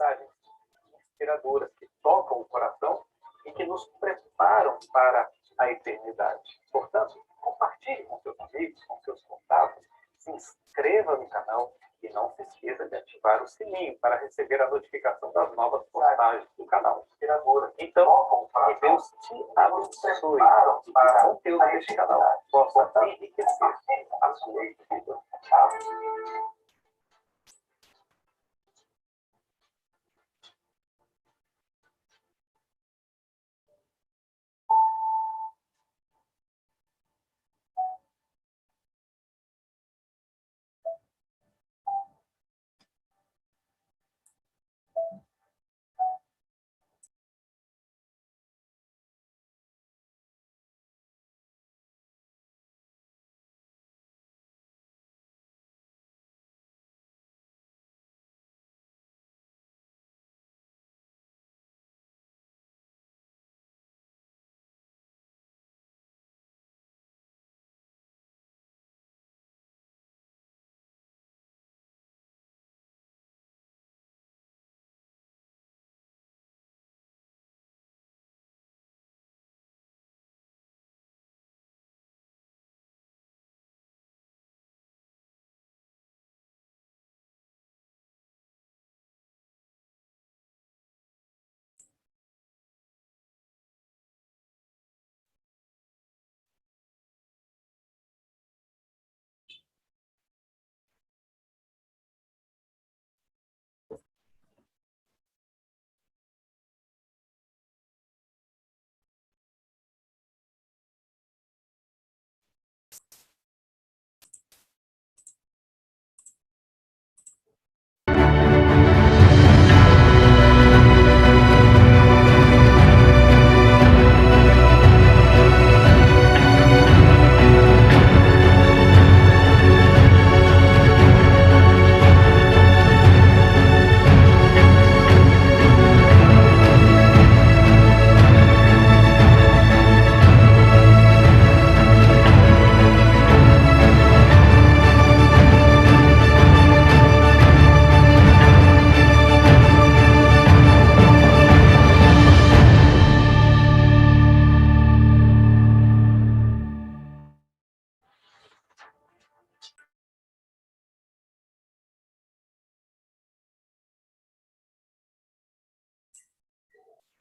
mensagens inspiradoras que tocam o coração e que nos preparam para a eternidade. Portanto, compartilhe com seus amigos, com seus contatos, se inscreva no canal e não se esqueça de ativar o sininho para receber a notificação das novas postagens do canal Inspiradora. Então, que Deus te abençoe e que o conteúdo deste canal possa enriquecer a sua vida.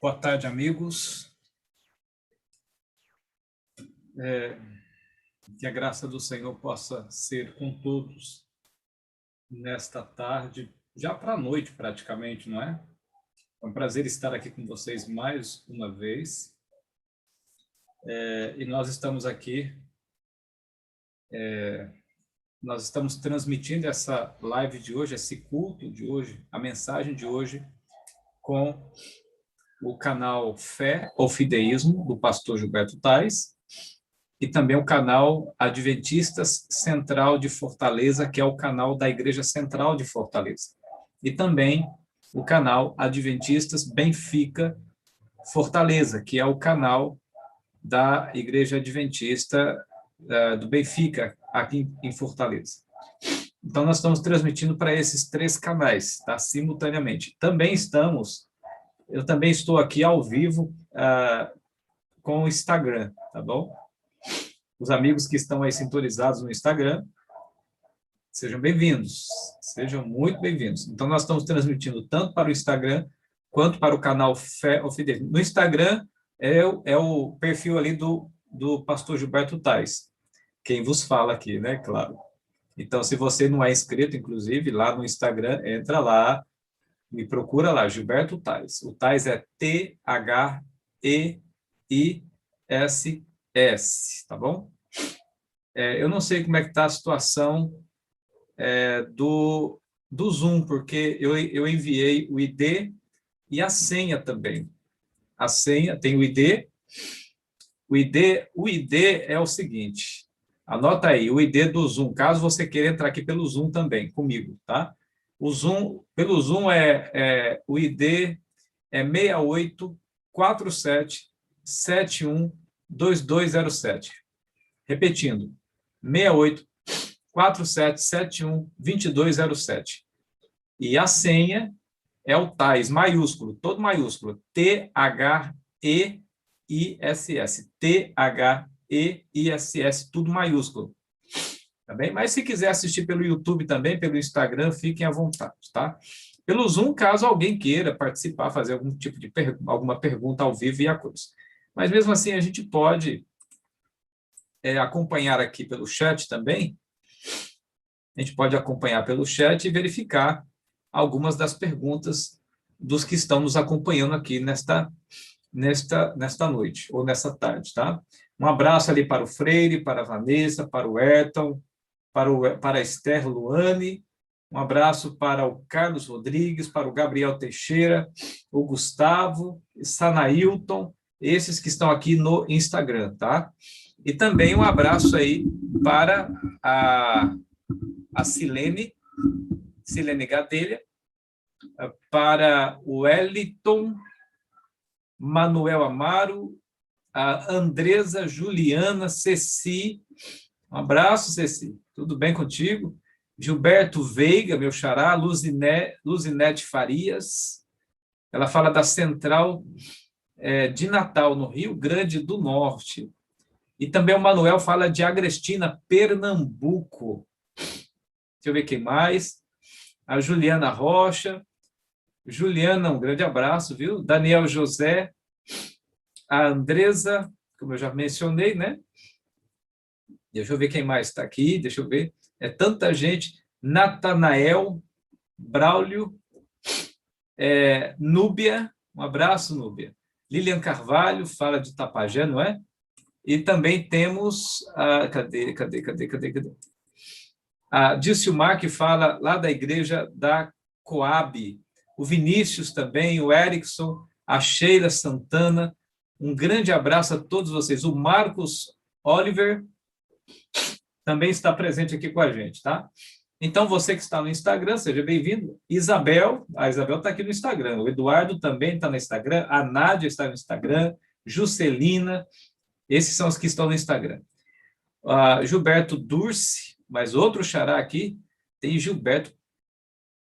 Boa tarde, amigos. Que a graça do Senhor possa ser com todos nesta tarde, já para a noite praticamente, não é? É um prazer estar aqui com vocês mais uma vez. E nós estamos aqui, nós estamos transmitindo essa live de hoje, esse culto de hoje, a mensagem de hoje, com o canal Fé ou Fideísmo, do pastor Gilberto Tais, e também o canal Adventistas Central de Fortaleza, que é o canal da Igreja Central de Fortaleza. E também o canal Adventistas Benfica Fortaleza, que é o canal da Igreja Adventista do Benfica, aqui em Fortaleza. Então, nós estamos transmitindo para esses 3 canais, tá? Simultaneamente. Eu também estou aqui ao vivo com o Instagram, tá bom? Os amigos que estão aí sintonizados no Instagram, sejam bem-vindos, sejam muito bem-vindos. Então, nós estamos transmitindo tanto para o Instagram, quanto para o canal Fé ou Fideísmo. No Instagram, é o perfil ali do pastor Gilberto Tais, quem vos fala aqui, né, claro. Então, se você não é inscrito, inclusive, lá no Instagram, entra lá, me procura lá, Gilberto Tais. O Tais é T-H-E-I-S-S, tá bom? Eu não sei como é que está a situação do Zoom, porque eu enviei o ID e a senha também. A senha tem o ID. O ID é o seguinte, anota aí, o ID do Zoom, caso você queira entrar aqui pelo Zoom também, comigo, tá? Pelo Zoom o ID é 6847712207. Repetindo, 6847712207. E a senha é o Thais, maiúsculo, todo maiúsculo, T-H-E-I-S-S, T-H-E-I-S-S, tudo maiúsculo. Tá bem? Mas se quiser assistir pelo YouTube também, pelo Instagram, fiquem à vontade, tá? Pelo Zoom, caso alguém queira participar, fazer algum tipo de alguma pergunta ao vivo e a coisa. Mas mesmo assim, a gente pode acompanhar aqui pelo chat também. A gente pode acompanhar pelo chat e verificar algumas das perguntas dos que estão nos acompanhando aqui nesta noite, ou nessa tarde, tá? Um abraço ali para o Freire, para a Vanessa, para o Ayrton, para a Esther Luane, um abraço para o Carlos Rodrigues, para o Gabriel Teixeira, o Gustavo, Sanailton, esses que estão aqui no Instagram, tá? E também um abraço aí para a Silene Gadelha, para o Wellington, Manuel Amaro, a Andresa Juliana, Ceci, um abraço, Ceci, tudo bem contigo? Gilberto Veiga, meu xará, Luzinete Farias, ela fala da Central de Natal, no Rio Grande do Norte. E também o Manuel fala de Agrestina, Pernambuco. Deixa eu ver quem mais. A Juliana Rocha. Juliana, um grande abraço, viu? Daniel José. A Andresa, como eu já mencionei, né? Deixa eu ver quem mais está aqui, deixa eu ver. É tanta gente. Natanael, Braulio, Núbia, um abraço, Núbia. Lilian Carvalho, fala de Tapajé, não é? E também temos cadê? A Dilcimar, que fala lá da igreja da Coab. O Vinícius também, o Erickson, a Sheila Santana. Um grande abraço a todos vocês. O Marcos Oliver também está presente aqui com a gente, tá? Então, você que está no Instagram, seja bem-vindo. Isabel, a Isabel está aqui no Instagram. O Eduardo também está no Instagram. A Nádia está no Instagram. Juscelina. Esses são os que estão no Instagram. Gilberto Durce, mais outro xará aqui. Tem Gilberto.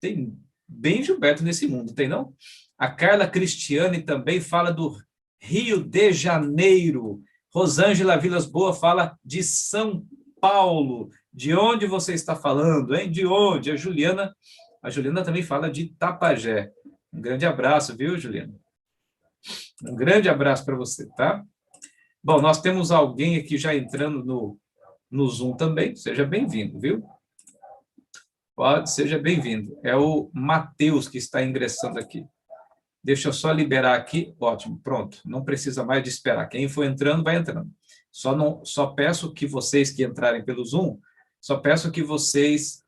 Tem bem Gilberto nesse mundo, tem não? A Carla Cristiane também fala do Rio de Janeiro. Rosângela Vilas Boa fala de São Paulo. De onde você está falando, hein? De onde? A Juliana também fala de Tapajé. Um grande abraço, viu, Juliana? Um grande abraço para você, tá? Bom, nós temos alguém aqui já entrando no Zoom também. Seja bem-vindo, viu? Seja bem-vindo. É o Matheus que está ingressando aqui. Deixa eu só liberar aqui. Ótimo, pronto. Não precisa mais de esperar. Quem for entrando, vai entrando. Só peço que vocês que entrarem pelo Zoom, só peço que vocês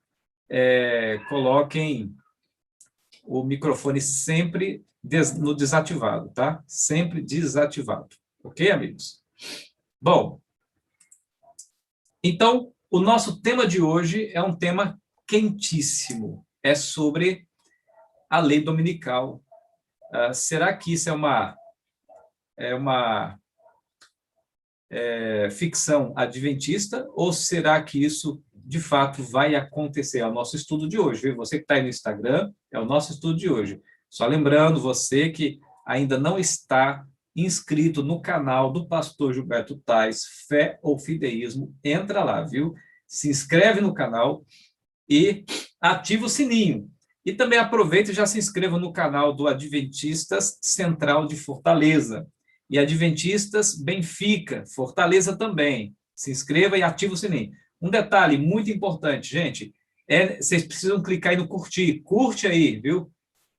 coloquem o microfone sempre no desativado, tá? Sempre desativado. Ok, amigos? Bom, então, o nosso tema de hoje é um tema quentíssimo. É sobre a lei dominical. Será que isso é uma ficção adventista ou será que isso, de fato, vai acontecer? É o nosso estudo de hoje, viu? Você que está aí no Instagram, é o nosso estudo de hoje. Só lembrando, você que ainda não está inscrito no canal do pastor Gilberto Tais, Fé ou Fideísmo, entra lá, viu? Se inscreve no canal e ativa o sininho. E também aproveita e já se inscreva no canal do Adventistas Central de Fortaleza. E Adventistas Benfica, Fortaleza também. Se inscreva e ativa o sininho. Um detalhe muito importante, gente, vocês precisam clicar aí no curtir. Curte aí, viu?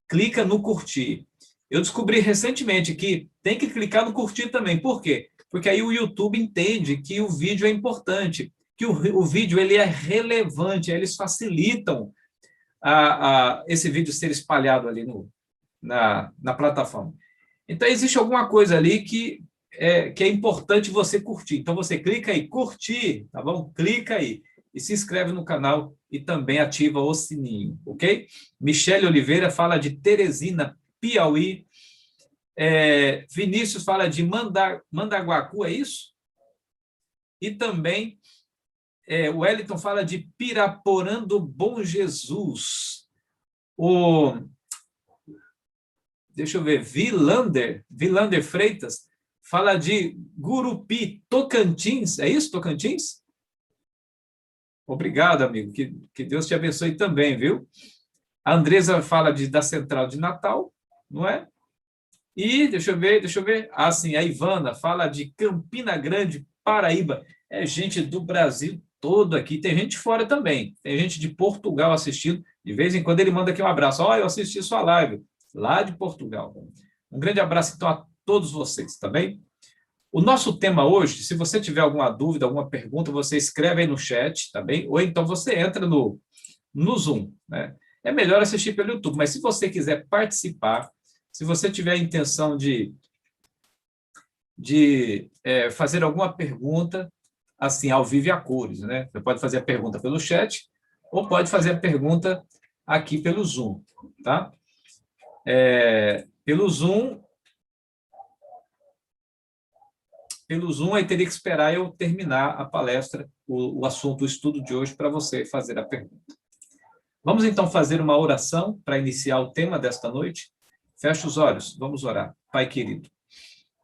Clica no curtir. Eu descobri recentemente que tem que clicar no curtir também. Por quê? Porque aí o YouTube entende que o vídeo é importante, que o vídeo ele é relevante, eles facilitam esse vídeo ser espalhado ali na plataforma. Então, existe alguma coisa ali que é importante você curtir. Então, você clica aí, curtir, tá bom? Clica aí e se inscreve no canal e também ativa o sininho, ok? Michele Oliveira fala de Teresina, Piauí. Vinícius fala de Mandaguacu, é isso? E também o Wellington fala de Piraporã do Bom Jesus. O deixa eu ver, Vilander Freitas, fala de Gurupi, Tocantins. É isso, Tocantins? Obrigado, amigo. Que Deus te abençoe também, viu? A Andresa fala da Central de Natal, não é? E, deixa eu ver. Ah, sim, a Ivana fala de Campina Grande, Paraíba. É gente do Brasil todo aqui. Tem gente fora também. Tem gente de Portugal assistindo. De vez em quando ele manda aqui um abraço. Ó, eu assisti sua live, lá de Portugal. Um grande abraço, então, a todos vocês, tá bem? O nosso tema hoje, se você tiver alguma dúvida, alguma pergunta, você escreve aí no chat, tá bem? Ou então você entra no Zoom, né? É melhor assistir pelo YouTube, mas se você quiser participar, se você tiver a intenção de fazer alguma pergunta, assim, ao vivo e a cores, né? Você pode fazer a pergunta pelo chat ou pode fazer a pergunta aqui pelo Zoom, tá? Pelo Zoom, aí teria que esperar eu terminar a palestra, o assunto, o estudo de hoje, para você fazer a pergunta. Vamos, então, fazer uma oração para iniciar o tema desta noite? Feche os olhos, vamos orar. Pai querido,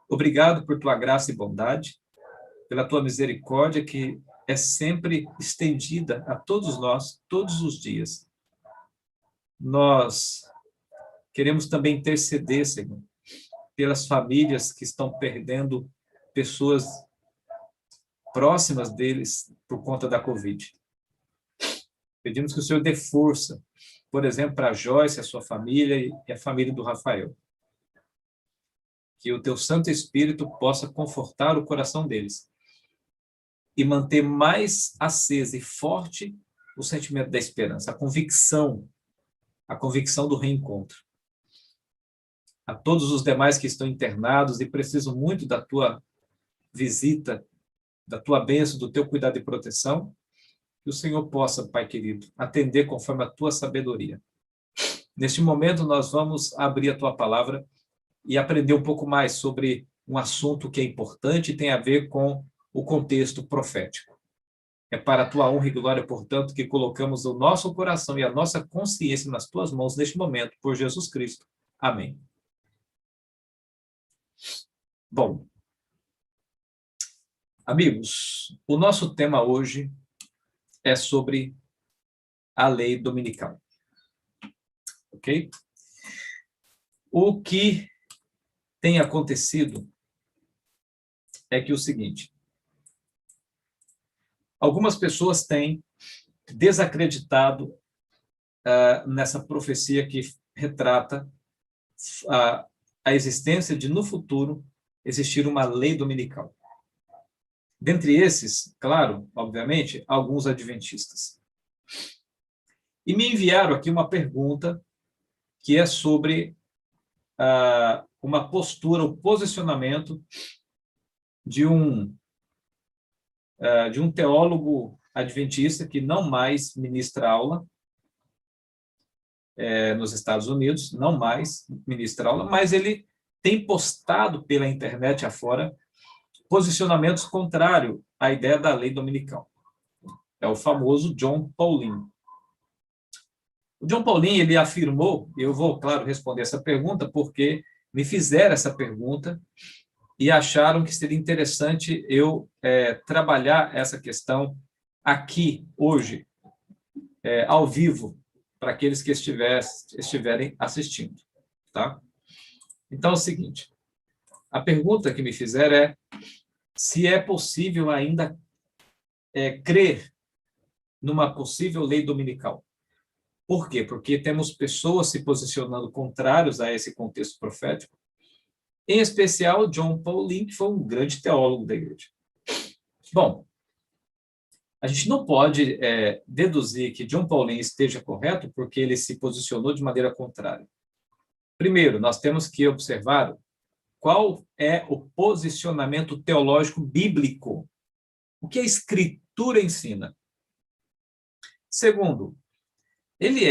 obrigado por tua graça e bondade, pela tua misericórdia que é sempre estendida a todos nós, todos os dias. Nós queremos também interceder, Senhor, pelas famílias que estão perdendo pessoas próximas deles por conta da Covid. Pedimos que o Senhor dê força, por exemplo, para a Joyce, a sua família e a família do Rafael. Que o teu Santo Espírito possa confortar o coração deles e manter mais acesa e forte o sentimento da esperança, a convicção do reencontro. A todos os demais que estão internados e precisam muito da tua visita, da tua bênção, do teu cuidado e proteção, que o Senhor possa, Pai querido, atender conforme a tua sabedoria. Neste momento, nós vamos abrir a tua palavra e aprender um pouco mais sobre um assunto que é importante e tem a ver com o contexto profético. É para a tua honra e glória, portanto, que colocamos o nosso coração e a nossa consciência nas tuas mãos neste momento, por Jesus Cristo. Amém. Bom, amigos, o nosso tema hoje é sobre a lei dominical. Ok? O que tem acontecido é que o seguinte: algumas pessoas têm desacreditado nessa profecia que retrata a existência de, no futuro, existir uma lei dominical. Dentre esses, claro, obviamente, alguns adventistas. E me enviaram aqui uma pergunta que é sobre uma postura, o posicionamento de um teólogo adventista que não mais ministra aula nos Estados Unidos, não mais ministra aula, mas ele tem postado pela internet afora posicionamentos contrários à ideia da lei dominical. É o famoso John Paulin. O John Paulin, ele afirmou, e eu vou, claro, responder essa pergunta, porque me fizeram essa pergunta e acharam que seria interessante eu trabalhar essa questão aqui, hoje, ao vivo, para aqueles que estiverem assistindo. Tá? Então, é o seguinte, a pergunta que me fizeram é se é possível ainda crer numa possível lei dominical. Por quê? Porque temos pessoas se posicionando contrários a esse contexto profético, em especial John Paulin, que foi um grande teólogo da igreja. Bom, a gente não pode deduzir que John Paulin esteja correto porque ele se posicionou de maneira contrária. Primeiro, nós temos que observar qual é o posicionamento teológico bíblico, o que a Escritura ensina. Segundo, ele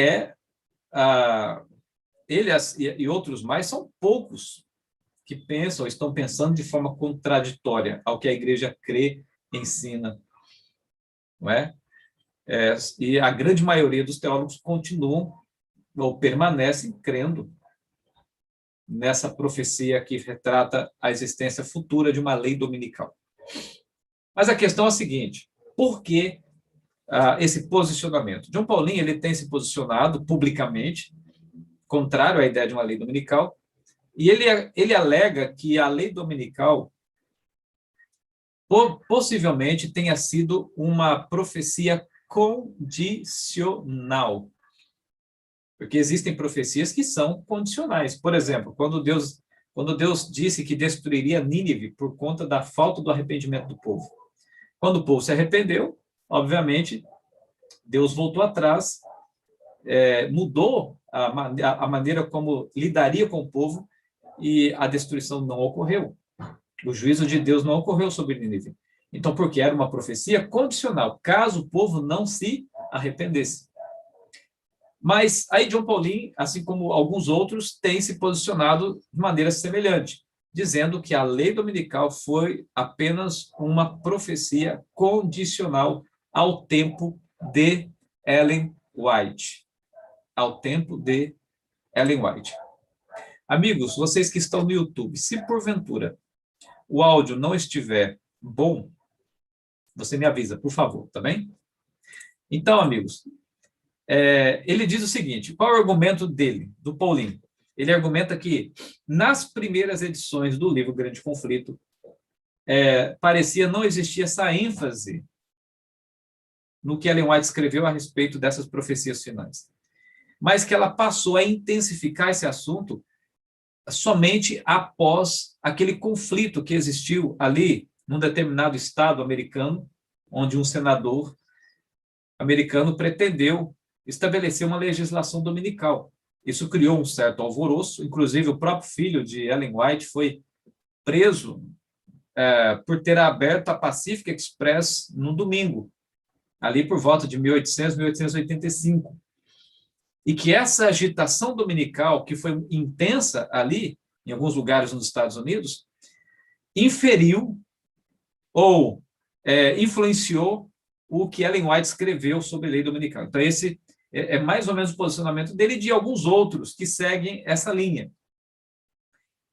e outros mais são poucos que pensam, estão pensando de forma contraditória ao que a igreja crê, ensina, não é? E a grande maioria dos teólogos continuam ou permanecem crendo nessa profecia que retrata a existência futura de uma lei dominical. Mas a questão é a seguinte: por que esse posicionamento? John Paulin ele tem se posicionado publicamente contrário à ideia de uma lei dominical, e ele alega que a lei dominical possivelmente tenha sido uma profecia condicional. Porque existem profecias que são condicionais. Por exemplo, quando Deus disse que destruiria Nínive por conta da falta do arrependimento do povo. Quando o povo se arrependeu, obviamente, Deus voltou atrás, mudou a maneira como lidaria com o povo e a destruição não ocorreu. O juízo de Deus não ocorreu sobre Nínive. Então, porque era uma profecia condicional, caso o povo não se arrependesse. Mas aí John Paulin, assim como alguns outros, tem se posicionado de maneira semelhante, dizendo que a lei dominical foi apenas uma profecia condicional ao tempo de Ellen White. Ao tempo de Ellen White. Amigos, vocês que estão no YouTube, se porventura o áudio não estiver bom, você me avisa, por favor, tá bem? Então, amigos, ele diz o seguinte: qual é o argumento dele, do Paulin? Ele argumenta que, nas primeiras edições do livro Grande Conflito, parecia não existir essa ênfase no que Ellen White escreveu a respeito dessas profecias finais, mas que ela passou a intensificar esse assunto somente após aquele conflito que existiu ali, num determinado estado americano, onde um senador americano pretendeu estabelecer uma legislação dominical. Isso criou um certo alvoroço, inclusive o próprio filho de Ellen White foi preso por ter aberto a Pacific Express no domingo, ali por volta de 1800, 1885. E que essa agitação dominical, que foi intensa ali, em alguns lugares nos Estados Unidos, inferiu ou influenciou o que Ellen White escreveu sobre lei dominical. Então, esse é mais ou menos o posicionamento dele e de alguns outros que seguem essa linha.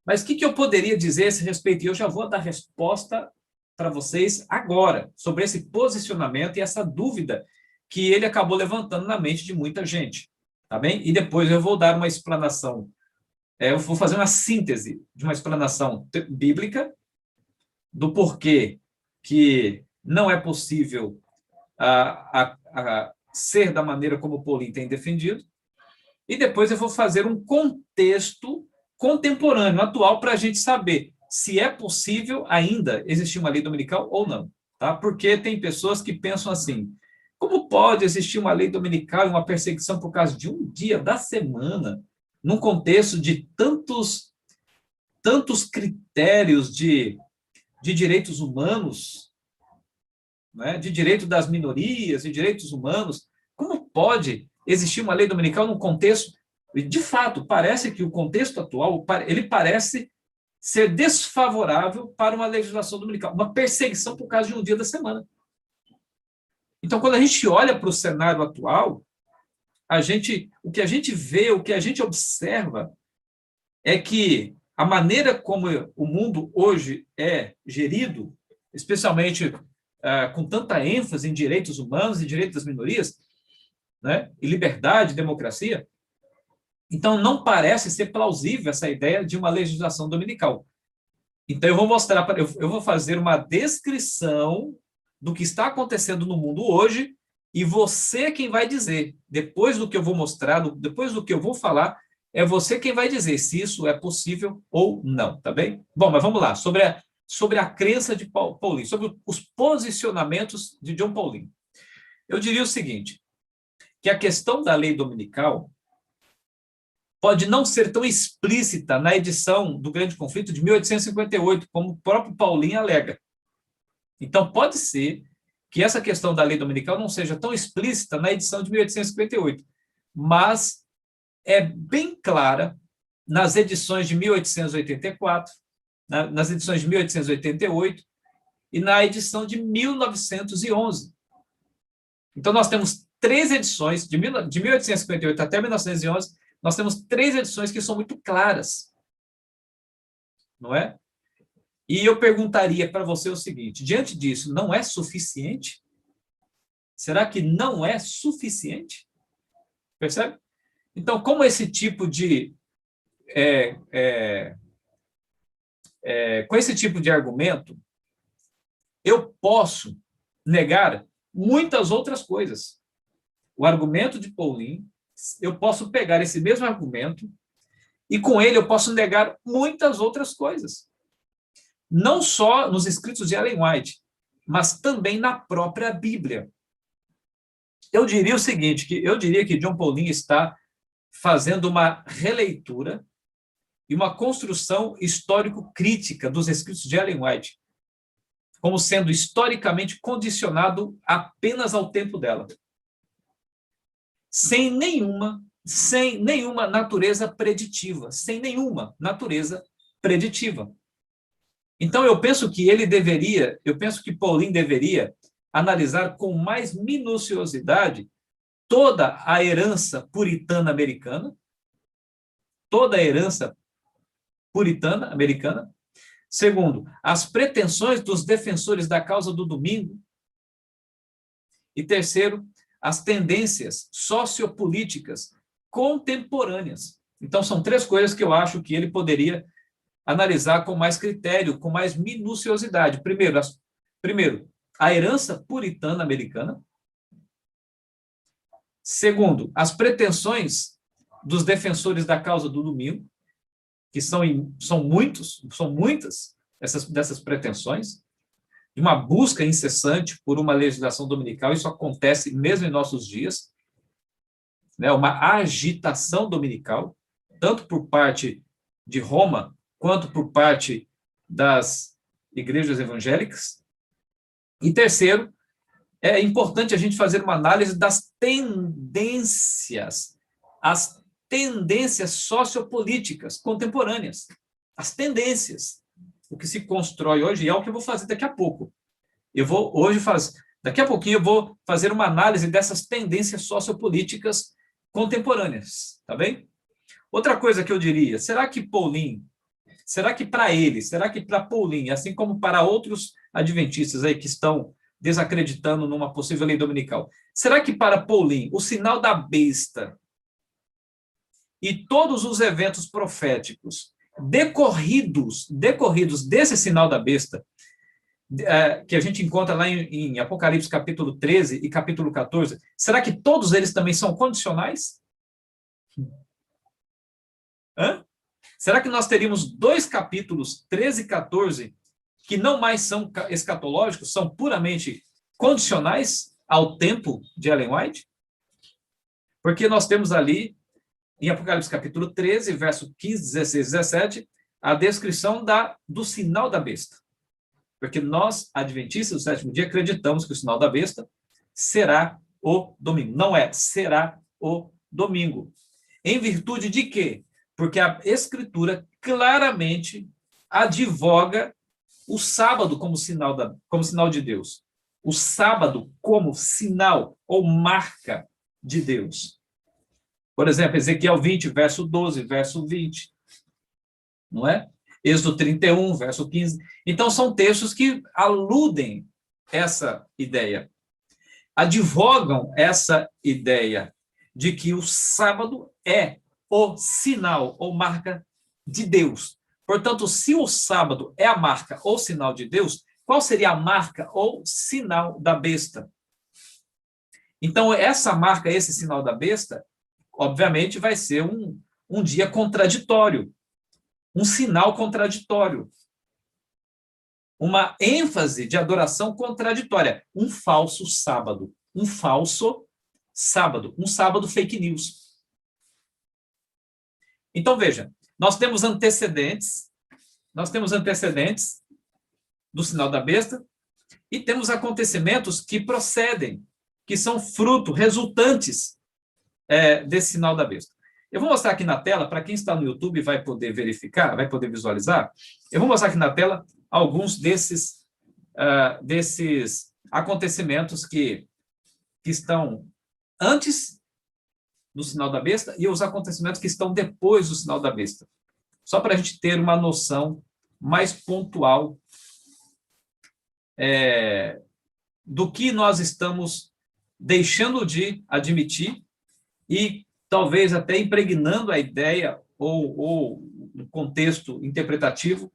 Mas o que eu poderia dizer a esse respeito? E eu já vou dar resposta para vocês agora, sobre esse posicionamento e essa dúvida que ele acabou levantando na mente de muita gente. Tá bem? E depois eu vou dar uma explanação, eu vou fazer uma síntese de uma explanação bíblica do porquê que não é possível ser da maneira como Paulin tem defendido, e depois eu vou fazer um contexto contemporâneo, atual, para a gente saber se é possível ainda existir uma lei dominical ou não. Tá? Porque tem pessoas que pensam assim: como pode existir uma lei dominical e uma perseguição por causa de um dia da semana, num contexto de tantos critérios de direitos humanos, né? De direito das minorias, de direitos humanos? Como pode existir uma lei dominical num contexto? De fato, parece que o contexto atual ele parece ser desfavorável para uma legislação dominical, uma perseguição por causa de um dia da semana. Então, quando a gente olha para o cenário atual, o que a gente vê, o que a gente observa é que a maneira como o mundo hoje é gerido, especialmente com tanta ênfase em direitos humanos e direitos das minorias, né, e liberdade, democracia, então não parece ser plausível essa ideia de uma legislação dominical. Então, eu vou fazer uma descrição do que está acontecendo no mundo hoje, e você é quem vai dizer, depois do que eu vou mostrar, depois do que eu vou falar, é você quem vai dizer se isso é possível ou não, tá bem? Bom, mas vamos lá, sobre a crença de Paulin, sobre os posicionamentos de John Paulin. Eu diria o seguinte, que a questão da lei dominical pode não ser tão explícita na edição do Grande Conflito de 1858, como o próprio Paulin alega. Então, pode ser que essa questão da lei dominical não seja tão explícita na edição de 1858, mas é bem clara nas edições de 1884, nas edições de 1888 e na edição de 1911. Então, nós temos 3 edições, de 1858 até 1911, nós temos 3 edições que são muito claras. não é? E eu perguntaria para você o seguinte: diante disso, não é suficiente? Será que não é suficiente? Percebe? Então, como esse tipo de com esse tipo de argumento, eu posso negar muitas outras coisas. O argumento de Pauline, eu posso pegar esse mesmo argumento e com ele eu posso negar muitas outras coisas. Não só nos escritos de Ellen White, mas também na própria Bíblia. Eu diria o seguinte, eu diria que John Pauline está fazendo uma releitura e uma construção histórico-crítica dos escritos de Ellen White, como sendo historicamente condicionado apenas ao tempo dela, sem nenhuma natureza preditiva, sem nenhuma natureza preditiva. Então, eu penso que Pauline deveria analisar com mais minuciosidade toda a herança puritana americana, toda a herança puritana americana. Segundo, as pretensões dos defensores da causa do domingo. E terceiro, as tendências sociopolíticas contemporâneas. Então, são três coisas que eu acho que ele poderia analisar com mais critério, com mais minuciosidade. Primeiro, a herança puritana americana. Segundo, as pretensões dos defensores da causa do domingo, que são muitas dessas pretensões, de uma busca incessante por uma legislação dominical. Isso acontece mesmo em nossos dias, né? Uma agitação dominical, tanto por parte de Roma, quanto por parte das igrejas evangélicas. E terceiro, é importante a gente fazer uma análise das tendências, as tendências sociopolíticas contemporâneas, as tendências, o que se constrói hoje, e é o que eu vou fazer daqui a pouco. Daqui a pouquinho eu vou fazer uma análise dessas tendências sociopolíticas contemporâneas, tá bem? Outra coisa que eu diria, será que para Pauline, assim como para outros adventistas aí que estão desacreditando numa possível lei dominical, será que para Pauline o sinal da besta e todos os eventos proféticos decorridos desse sinal da besta, que a gente encontra lá em Apocalipse capítulo 13 e capítulo 14, será que todos eles também são condicionais? Hã? Será que nós teríamos dois capítulos, 13 e 14, que não mais são escatológicos, são puramente condicionais ao tempo de Ellen White? Porque nós temos ali, em Apocalipse capítulo 13, verso 15, 16 e 17, a descrição do sinal da besta. Porque nós, adventistas do sétimo dia, acreditamos que o sinal da besta será o domingo. Não é, será o domingo. Em virtude de quê? Porque a Escritura claramente advoga o sábado como sinal de Deus. O sábado como sinal ou marca de Deus. Por exemplo, Ezequiel 20, verso 12, verso 20. Não é? Êxodo 31, verso 15. Então, são textos que aludem essa ideia, advogam essa ideia de que o sábado é o sinal ou marca de Deus. Portanto, se o sábado é a marca ou sinal de Deus, qual seria a marca ou sinal da besta? Então, essa marca, esse sinal da besta, obviamente vai ser um dia contraditório, um sinal contraditório, uma ênfase de adoração contraditória, um falso sábado, um sábado fake news. Então, veja, nós temos antecedentes do sinal da besta e temos acontecimentos que procedem, que são resultantes desse sinal da besta. Eu vou mostrar aqui na tela, para quem está no YouTube vai poder verificar, vai poder visualizar, eu vou mostrar aqui na tela alguns desses acontecimentos que estão antes do sinal da besta e os acontecimentos que estão depois do sinal da besta. Só para a gente ter uma noção mais pontual do que nós estamos deixando de admitir e talvez até impregnando a ideia ou um contexto interpretativo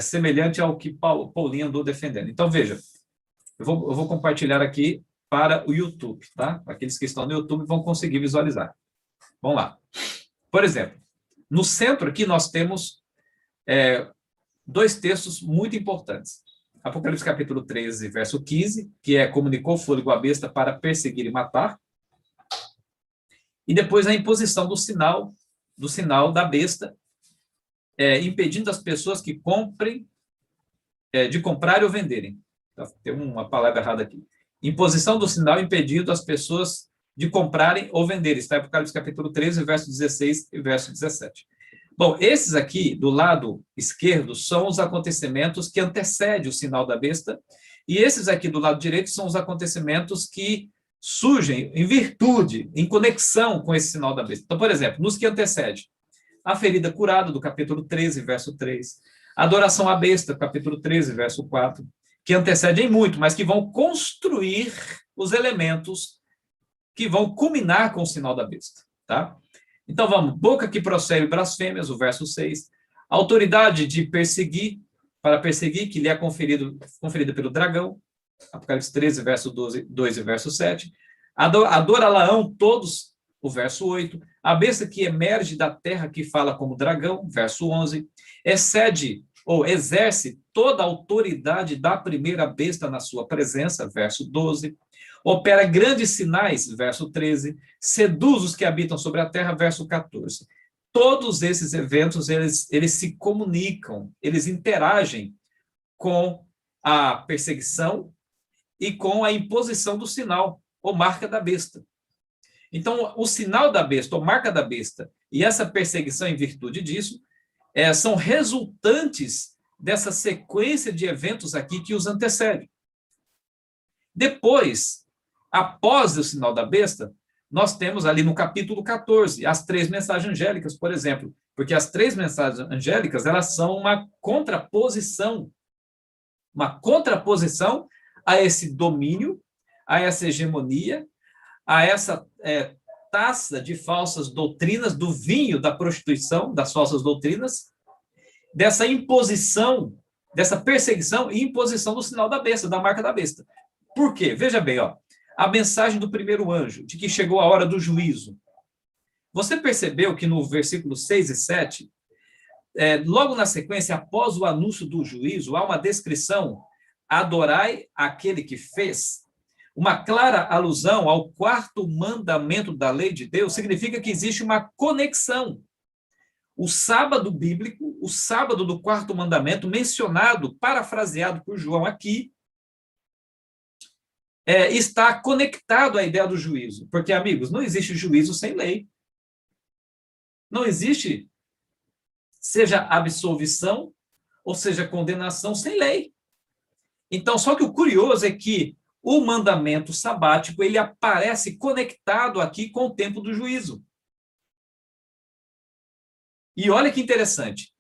semelhante ao que Paulinho andou defendendo. Então, veja, eu vou compartilhar aqui para o YouTube, tá? Aqueles que estão no YouTube vão conseguir visualizar. Vamos lá. Por exemplo, no centro aqui nós temos dois textos muito importantes. Apocalipse capítulo 13, verso 15, que é: comunicou fôlego à besta para perseguir e matar. E depois a imposição do sinal da besta, impedindo as pessoas que comprem, de comprarem ou venderem. Tem uma palavra errada aqui. Imposição do sinal impedindo as pessoas de comprarem ou venderem. Está em Apocalipse capítulo 13, verso 16 e verso 17. Bom, esses aqui, do lado esquerdo, são os acontecimentos que antecedem o sinal da besta, e esses aqui, do lado direito, são os acontecimentos que surgem em virtude, em conexão com esse sinal da besta. Então, por exemplo, nos que antecede, a ferida curada, do capítulo 13, verso 3, a adoração à besta, capítulo 13, verso 4, que antecedem muito, mas que vão construir os elementos que vão culminar com o sinal da besta, tá? Então, vamos, boca que procede blasfêmias, o verso 6, autoridade de perseguir, para perseguir, que lhe é conferida pelo dragão, Apocalipse 13, verso 2 e verso 7, adora Laão todos, o verso 8, a besta que emerge da terra, que fala como dragão, verso 11, excede ou exerce toda a autoridade da primeira besta na sua presença, verso 12, opera grandes sinais, verso 13, seduz os que habitam sobre a terra, verso 14. Todos esses eventos, eles se comunicam, eles interagem com a perseguição e com a imposição do sinal, ou marca da besta. Então, o sinal da besta, ou marca da besta, e essa perseguição em virtude disso, são resultantes dessa sequência de eventos aqui que os antecedem. Depois, após o sinal da besta, nós temos ali no capítulo 14 as 3 mensagens angélicas, por exemplo, porque as 3 mensagens angélicas, elas são uma contraposição a esse domínio, a essa hegemonia, a essa taça de falsas doutrinas, do vinho da prostituição, das falsas doutrinas, dessa imposição, dessa perseguição e imposição do sinal da besta, da marca da besta. Por quê? Veja bem, a mensagem do primeiro anjo, de que chegou a hora do juízo. Você percebeu que no versículo 6 e 7, logo na sequência, após o anúncio do juízo, há uma descrição: adorai aquele que fez. Uma clara alusão ao 4º mandamento da lei de Deus, significa que existe uma conexão. O sábado bíblico, o sábado do 4º mandamento, mencionado, parafraseado por João aqui, está conectado à ideia do juízo. Porque, amigos, não existe juízo sem lei. Não existe, seja absolvição, ou seja, condenação sem lei. Então, só que o curioso é que o mandamento sabático, ele aparece conectado aqui com o tempo do juízo. E olha que interessante.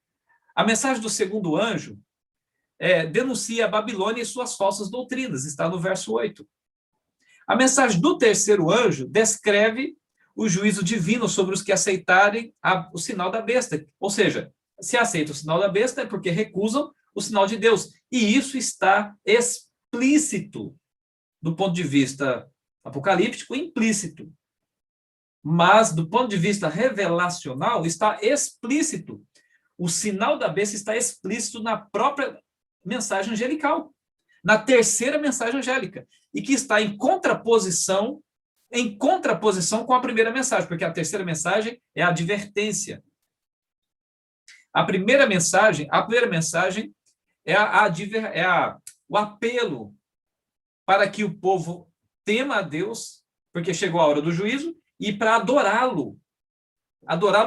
A mensagem do segundo anjo denuncia a Babilônia e suas falsas doutrinas, está no verso 8. A mensagem do terceiro anjo descreve o juízo divino sobre os que aceitarem o sinal da besta. Ou seja, se aceita o sinal da besta é porque recusam o sinal de Deus. E isso está explícito do ponto de vista apocalíptico, implícito. Mas, do ponto de vista revelacional, está explícito. O sinal da besta está explícito na própria mensagem angelical, na terceira mensagem angélica, e que está em contraposição com a primeira mensagem, porque a terceira mensagem é a advertência. A primeira mensagem é o apelo para que o povo tema a Deus, porque chegou a hora do juízo, e para adorá-lo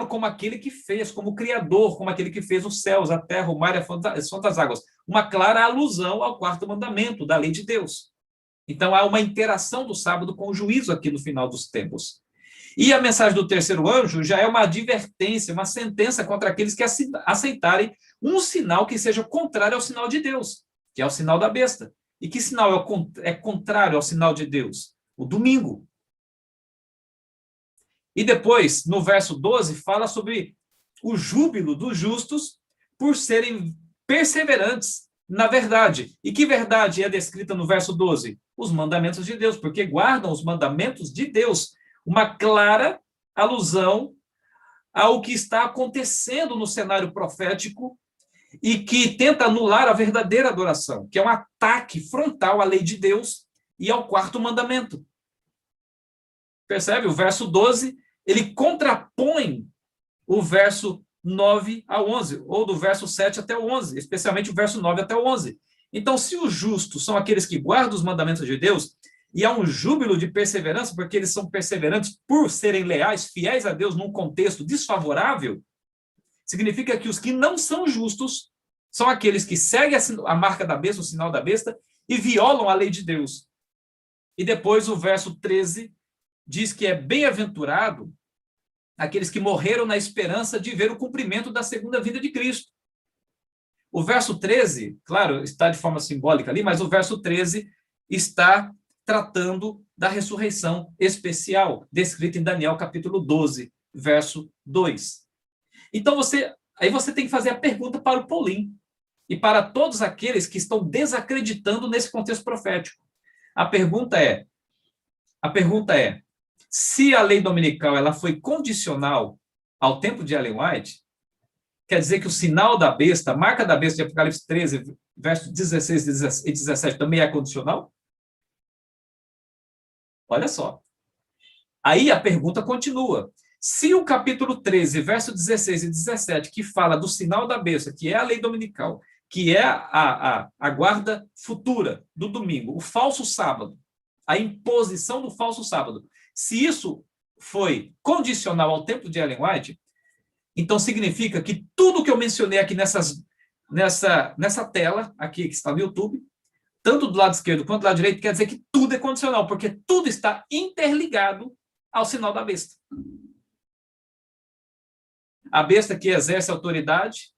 como aquele que fez, como Criador, como aquele que fez os céus, a terra, o mar e as fontes das águas. Uma clara alusão ao 4º mandamento da lei de Deus. Então, há uma interação do sábado com o juízo aqui no final dos tempos. E a mensagem do terceiro anjo já é uma advertência, uma sentença contra aqueles que aceitarem um sinal que seja contrário ao sinal de Deus, que é o sinal da besta. E que sinal é contrário ao sinal de Deus? O domingo. E depois, no verso 12, fala sobre o júbilo dos justos por serem perseverantes na verdade. E que verdade é descrita no verso 12? Os mandamentos de Deus, porque guardam os mandamentos de Deus. Uma clara alusão ao que está acontecendo no cenário profético e que tenta anular a verdadeira adoração, que é um ataque frontal à lei de Deus e ao quarto mandamento. Percebe? O verso 12, ele contrapõe o verso 9 ao 11, ou do verso 7 até o 11, especialmente o verso 9 até o 11. Então, se os justos são aqueles que guardam os mandamentos de Deus, e há um júbilo de perseverança, porque eles são perseverantes por serem leais, fiéis a Deus num contexto desfavorável, significa que os que não são justos são aqueles que seguem a marca da besta, o sinal da besta, e violam a lei de Deus. E depois o verso 13 diz que é bem-aventurado aqueles que morreram na esperança de ver o cumprimento da segunda vinda de Cristo. O verso 13, claro, está de forma simbólica ali, mas o verso 13 está tratando da ressurreição especial, descrita em Daniel capítulo 12, verso 2. Então, aí você tem que fazer a pergunta para o Paulinho e para todos aqueles que estão desacreditando nesse contexto profético. A pergunta é, se a lei dominical ela foi condicional ao tempo de Ellen White, quer dizer que o sinal da besta, a marca da besta de Apocalipse 13, versos 16 e 17 também é condicional? Olha só. Aí a pergunta continua. Se o capítulo 13, verso 16 e 17, que fala do sinal da besta, que é a lei dominical, que é a guarda futura do domingo, o falso sábado, a imposição do falso sábado, se isso foi condicional ao tempo de Ellen White, então significa que tudo que eu mencionei aqui nessa tela, aqui que está no YouTube, tanto do lado esquerdo quanto do lado direito, quer dizer que tudo é condicional, porque tudo está interligado ao sinal da besta. A besta que exerce autoridade,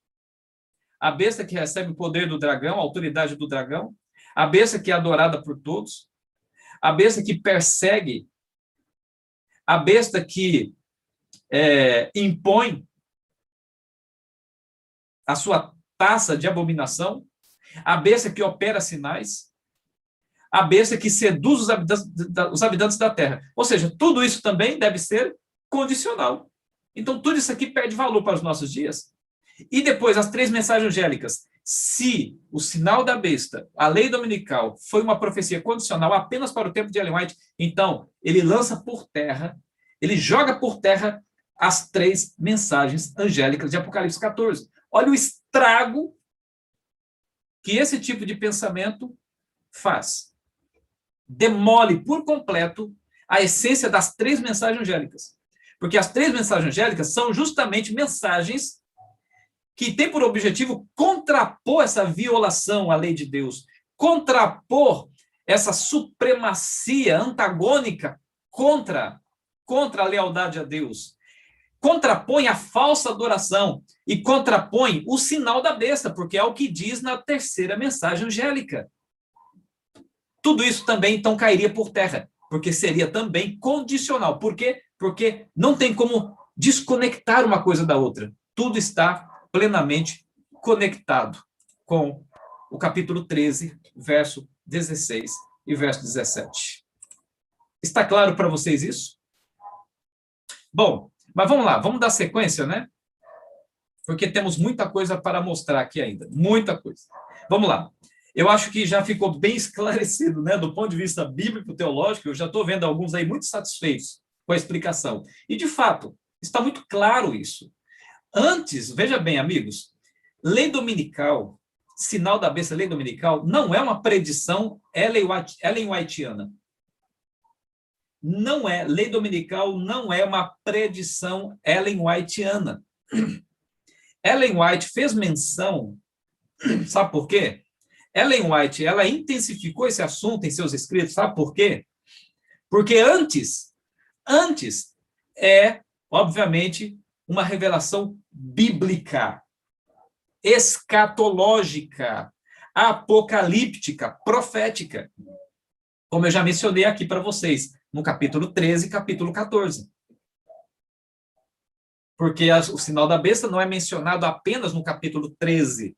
a besta que recebe o poder do dragão, a autoridade do dragão, a besta que é adorada por todos, a besta que persegue, a besta que impõe a sua taça de abominação, a besta que opera sinais, a besta que seduz os habitantes da terra. Ou seja, tudo isso também deve ser condicional. Então, tudo isso aqui perde valor para os nossos dias. E depois, as 3 mensagens angélicas. Se o sinal da besta, a lei dominical, foi uma profecia condicional apenas para o tempo de Ellen White, então, ele lança por terra, ele joga por terra as 3 mensagens angélicas de Apocalipse 14. Olha o estrago que esse tipo de pensamento faz. Demole por completo a essência das 3 mensagens angélicas. Porque as 3 mensagens angélicas são justamente mensagens que têm por objetivo contrapor essa violação à lei de Deus, contrapor essa supremacia antagônica contra a lealdade a Deus, contrapõe a falsa adoração e contrapõe o sinal da besta, porque é o que diz na 3ª mensagem angélica. Tudo isso também, então, cairia por terra, porque seria também condicional. Por quê? Porque não tem como desconectar uma coisa da outra. Tudo está plenamente conectado com o capítulo 13, verso 16 e verso 17. Está claro para vocês isso? Bom, mas vamos lá, vamos dar sequência, né? Porque temos muita coisa para mostrar aqui ainda, muita coisa. Vamos lá. Eu acho que já ficou bem esclarecido, né? Do ponto de vista bíblico-teológico, eu já estou vendo alguns aí muito satisfeitos com a explicação. E, de fato, está muito claro isso. Antes, veja bem, amigos, lei dominical, sinal da besta, lei dominical, não é uma predição Ellen Whiteana. Não é, lei dominical não é uma predição Ellen Whiteana. Ellen White fez menção, sabe por quê? Ellen White, ela intensificou esse assunto em seus escritos, sabe por quê? Porque antes é, obviamente, uma revelação bíblica. escatológica, apocalíptica, profética. Como eu já mencionei aqui para vocês, no capítulo 13 e capítulo 14. Porque o sinal da besta não é mencionado apenas no capítulo 13,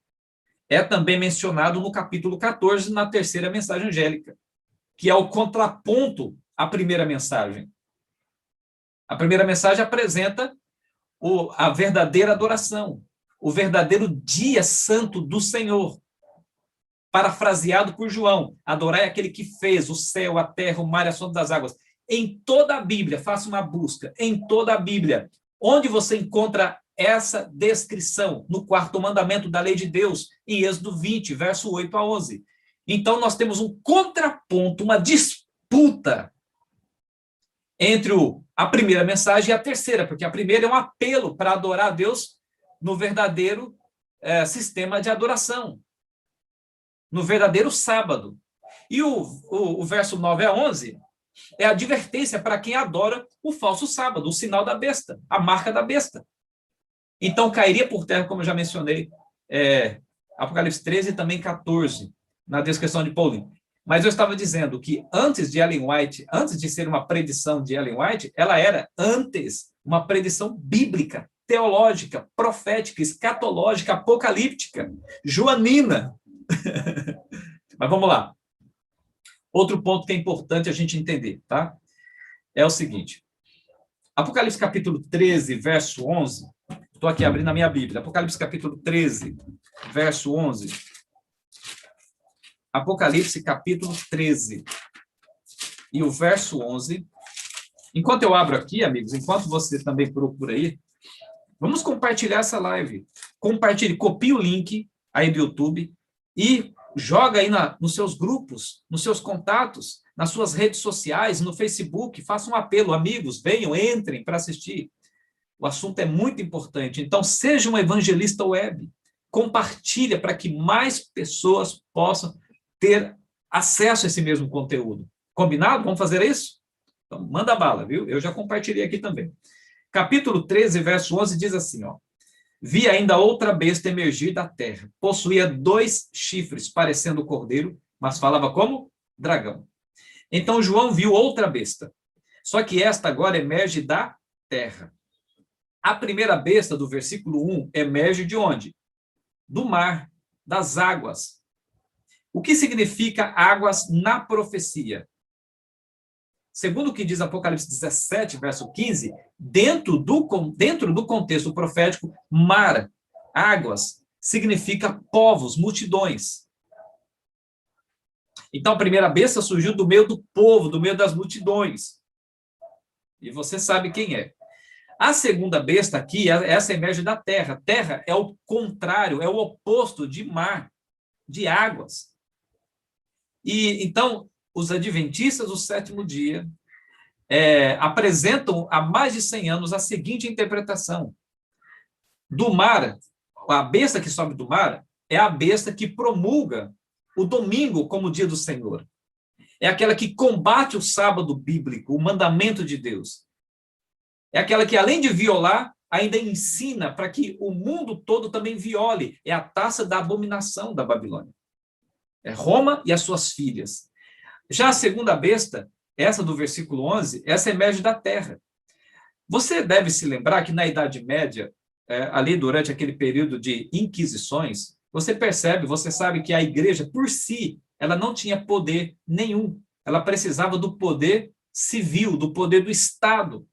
é também mencionado no capítulo 14, na terceira mensagem angélica, que é o contraponto à primeira mensagem. A primeira mensagem apresenta a verdadeira adoração, o verdadeiro dia santo do Senhor. Parafraseado por João, adorai aquele que fez o céu, a terra, o mar e a sonda das águas. Em toda a Bíblia, faça uma busca, em toda a Bíblia, onde você encontra essa descrição? No quarto mandamento da lei de Deus, em Êxodo 20, verso 8 a 11. Então, nós temos um contraponto, uma disputa entre a primeira mensagem e a terceira, porque a primeira é um apelo para adorar a Deus no verdadeiro sistema de adoração, no verdadeiro sábado. E o verso 9 a 11 é a advertência para quem adora o falso sábado, o sinal da besta, a marca da besta. Então, cairia por terra, como eu já mencionei, Apocalipse 13 e também 14, na descrição de Paulinho. Mas eu estava dizendo que antes de Ellen White, antes de ser uma predição de Ellen White, ela era antes uma predição bíblica, teológica, profética, escatológica, apocalíptica, joanina. Mas vamos lá. Outro ponto que é importante a gente entender, tá? É o seguinte. Apocalipse capítulo 13, verso 11. Estou aqui abrindo a minha Bíblia. Apocalipse capítulo 13, verso 11. Apocalipse capítulo 13 e o verso 11. Enquanto eu abro aqui, amigos, enquanto você também procura aí, vamos compartilhar essa live. Compartilhe, copie o link aí do YouTube e joga aí nos seus grupos, nos seus contatos, nas suas redes sociais, no Facebook, faça um apelo, amigos, venham, entrem para assistir. O assunto é muito importante. Então, seja um evangelista web. Compartilha para que mais pessoas possam ter acesso a esse mesmo conteúdo. Combinado? Vamos fazer isso? Então, manda bala, viu? Eu já compartilhei aqui também. Capítulo 13, verso 11, diz assim, ó. Vi ainda outra besta emergir da terra. Possuía 2 chifres, parecendo cordeiro, mas falava como dragão. Então, João viu outra besta. Só que esta agora emerge da terra. A primeira besta, do versículo 1, emerge de onde? Do mar, das águas. O que significa águas na profecia? Segundo o que diz Apocalipse 17, verso 15, dentro do contexto profético, mar, águas, significa povos, multidões. Então, a primeira besta surgiu do meio do povo, do meio das multidões. E você sabe quem é. A segunda besta aqui, essa emerge da terra. Terra é o contrário, é o oposto de mar, de águas. E então, os adventistas do sétimo dia apresentam há mais de 100 anos a seguinte interpretação. Do mar, a besta que sobe do mar é a besta que promulga o domingo como dia do Senhor. É aquela que combate o sábado bíblico, o mandamento de Deus. É aquela que, além de violar, ainda ensina para que o mundo todo também viole. É a taça da abominação da Babilônia. É Roma e as suas filhas. Já a segunda besta, essa do versículo 11, essa emerge da terra. Você deve se lembrar que na Idade Média, ali durante aquele período de inquisições, você percebe, você sabe que a igreja, por si, ela não tinha poder nenhum. Ela precisava do poder civil, do poder do Estado,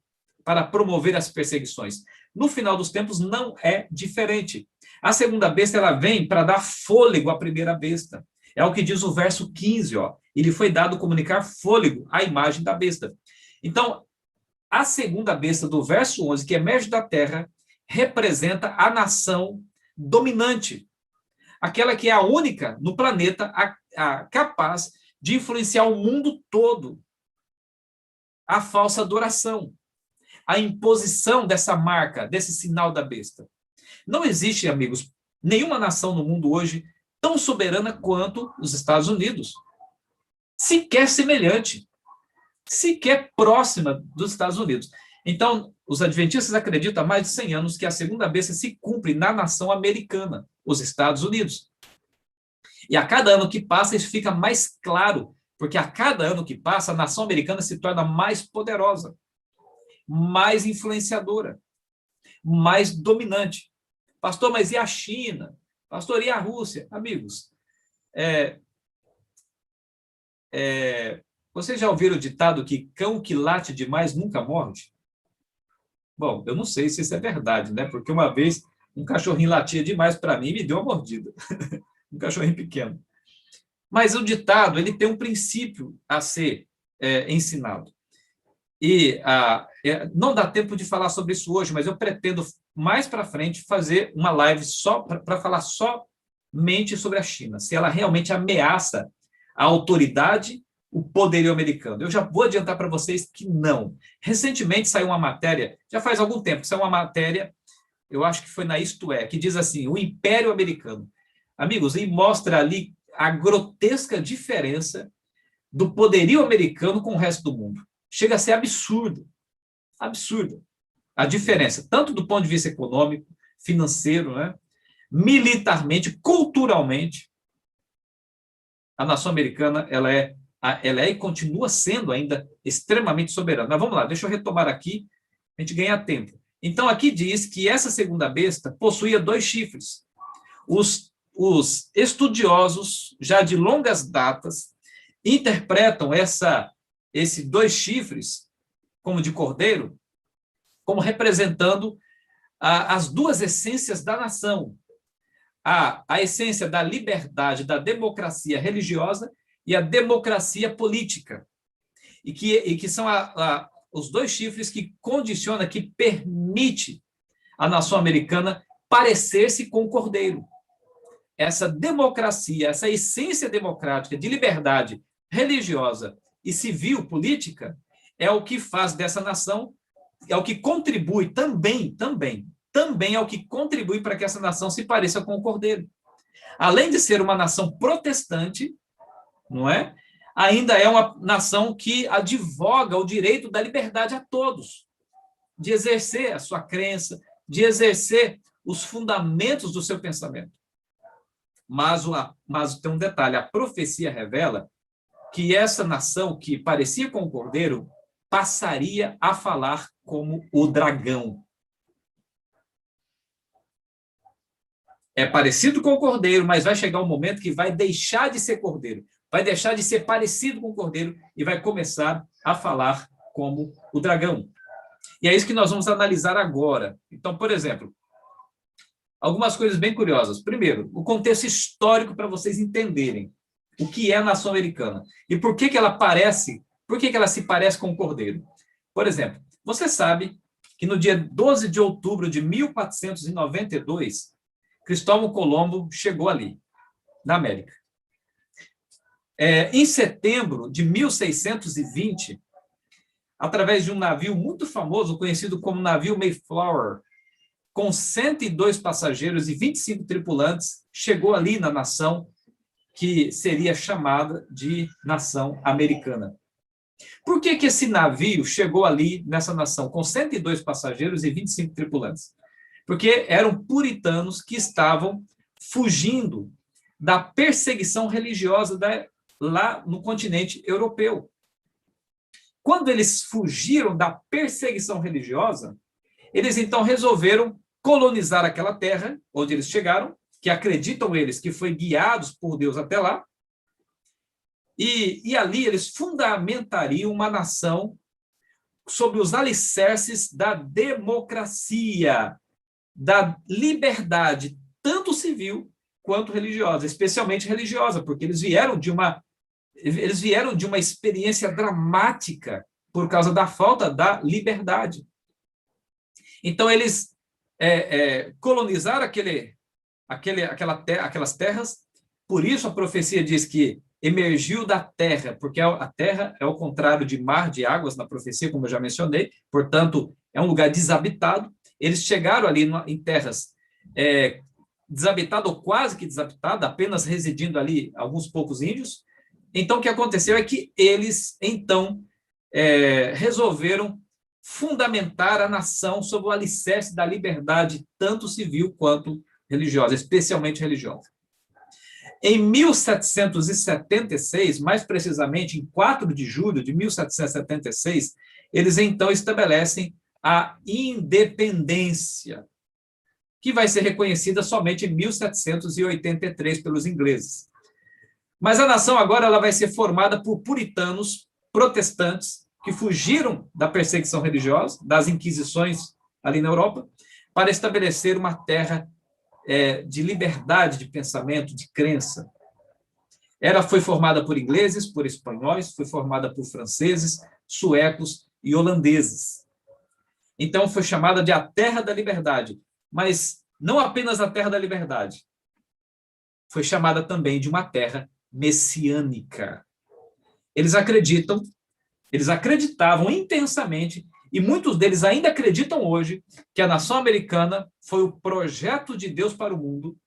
para promover as perseguições. No final dos tempos, não é diferente. A segunda besta, ela vem para dar fôlego à primeira besta. É o que diz o verso 15, ó. Ele foi dado comunicar fôlego à imagem da besta. Então, a segunda besta do verso 11, que emerge da terra, representa a nação dominante. Aquela que é a única no planeta capaz de influenciar o mundo todo. A falsa adoração. A imposição dessa marca, desse sinal da besta. Não existe, amigos, nenhuma nação no mundo hoje tão soberana quanto os Estados Unidos. Sequer semelhante. Sequer próxima dos Estados Unidos. Então, os adventistas acreditam há mais de 100 anos que a segunda besta se cumpre na nação americana. os Estados Unidos. E a cada ano que passa, isso fica mais claro, porque a cada ano que passa, a nação americana se torna mais poderosa, mais influenciadora, mais dominante. Pastor, mas e a China? Pastor, e a Rússia? Amigos, vocês já ouviram o ditado que cão que late demais nunca morde? Bom, eu não sei se isso é verdade, né? Porque uma vez um cachorrinho latia demais para mim e me deu uma mordida. Um cachorrinho pequeno. Mas o ditado, ele tem um princípio a ser ensinado. E não dá tempo de falar sobre isso hoje, mas eu pretendo, mais para frente, fazer uma live só para falar somente sobre a China, se ela realmente ameaça a autoridade, o poderio americano. Eu já vou adiantar para vocês que não. Recentemente saiu uma matéria, já faz algum tempo, saiu uma matéria, eu acho que foi na Isto É, que diz assim, o Império Americano. Amigos, e mostra ali a grotesca diferença do poderio americano com o resto do mundo. Chega a ser absurdo. Absurdo. A diferença, tanto do ponto de vista econômico, financeiro, né? Militarmente, culturalmente, a nação americana ela é e continua sendo ainda extremamente soberana. Mas vamos lá, deixa eu retomar aqui, a gente ganha tempo. Então, aqui diz que essa segunda besta possuía 2 chifres. Os estudiosos, já de longas datas, interpretam esses 2 chifres, como de cordeiro, como representando as 2 essências da nação. A essência da liberdade, da democracia religiosa e a democracia política. E que são os 2 chifres que condiciona, que permite a nação americana parecer-se com o cordeiro. Essa democracia, essa essência democrática de liberdade religiosa e civil, política, é o que faz dessa nação, é o que contribui também é o que contribui para que essa nação se pareça com o cordeiro. Além de ser uma nação protestante, não é? Ainda é uma nação que advoga o direito da liberdade a todos, de exercer a sua crença, de exercer os fundamentos do seu pensamento. Mas tem um detalhe, a profecia revela que essa nação que parecia com o cordeiro passaria a falar como o dragão. É parecido com o cordeiro, mas vai chegar um momento que vai deixar de ser cordeiro, vai deixar de ser parecido com o cordeiro e vai começar a falar como o dragão. E é isso que nós vamos analisar agora. Então, por exemplo, algumas coisas bem curiosas. Primeiro, o contexto histórico para vocês entenderem o que é a nação americana e por que ela se parece com o cordeiro. Por exemplo, você sabe que no dia 12 de outubro de 1492, Cristóvão Colombo chegou ali, na América. Em setembro de 1620, através de um navio muito famoso, conhecido como navio Mayflower, com 102 passageiros e 25 tripulantes, chegou ali na nação que seria chamada de nação americana. Por que esse navio chegou ali nessa nação com 102 passageiros e 25 tripulantes? Porque eram puritanos que estavam fugindo da perseguição religiosa lá no continente europeu. Quando eles fugiram da perseguição religiosa, eles então resolveram colonizar aquela terra onde eles chegaram, que acreditam eles que foi guiados por Deus até lá, e ali eles fundamentariam uma nação sobre os alicerces da democracia, da liberdade, tanto civil quanto religiosa, especialmente religiosa, porque eles vieram de uma experiência dramática por causa da falta da liberdade. Então, eles colonizaram aquelas terras, por isso a profecia diz que emergiu da terra, porque a terra é o contrário de mar, de águas na profecia, como eu já mencionei, portanto, é um lugar desabitado. Eles chegaram ali em terras desabitadas ou quase que desabitadas, apenas residindo ali alguns poucos índios. Então, o que aconteceu é que eles, então, resolveram fundamentar a nação sob o alicerce da liberdade, tanto civil quanto religiosa, especialmente religiosa. Em 1776, mais precisamente em 4 de julho de 1776, eles então estabelecem a independência, que vai ser reconhecida somente em 1783 pelos ingleses. Mas a nação agora ela vai ser formada por puritanos, protestantes, que fugiram da perseguição religiosa, das inquisições ali na Europa, para estabelecer uma terra de liberdade de pensamento, de crença. Ela foi formada por ingleses, por espanhóis, foi formada por franceses, suecos e holandeses. Então, foi chamada de a Terra da Liberdade, mas não apenas a Terra da Liberdade. Foi chamada também de uma terra messiânica. Eles acreditavam intensamente, e muitos deles ainda acreditam hoje, que a nação americana foi o projeto de Deus para o mundo,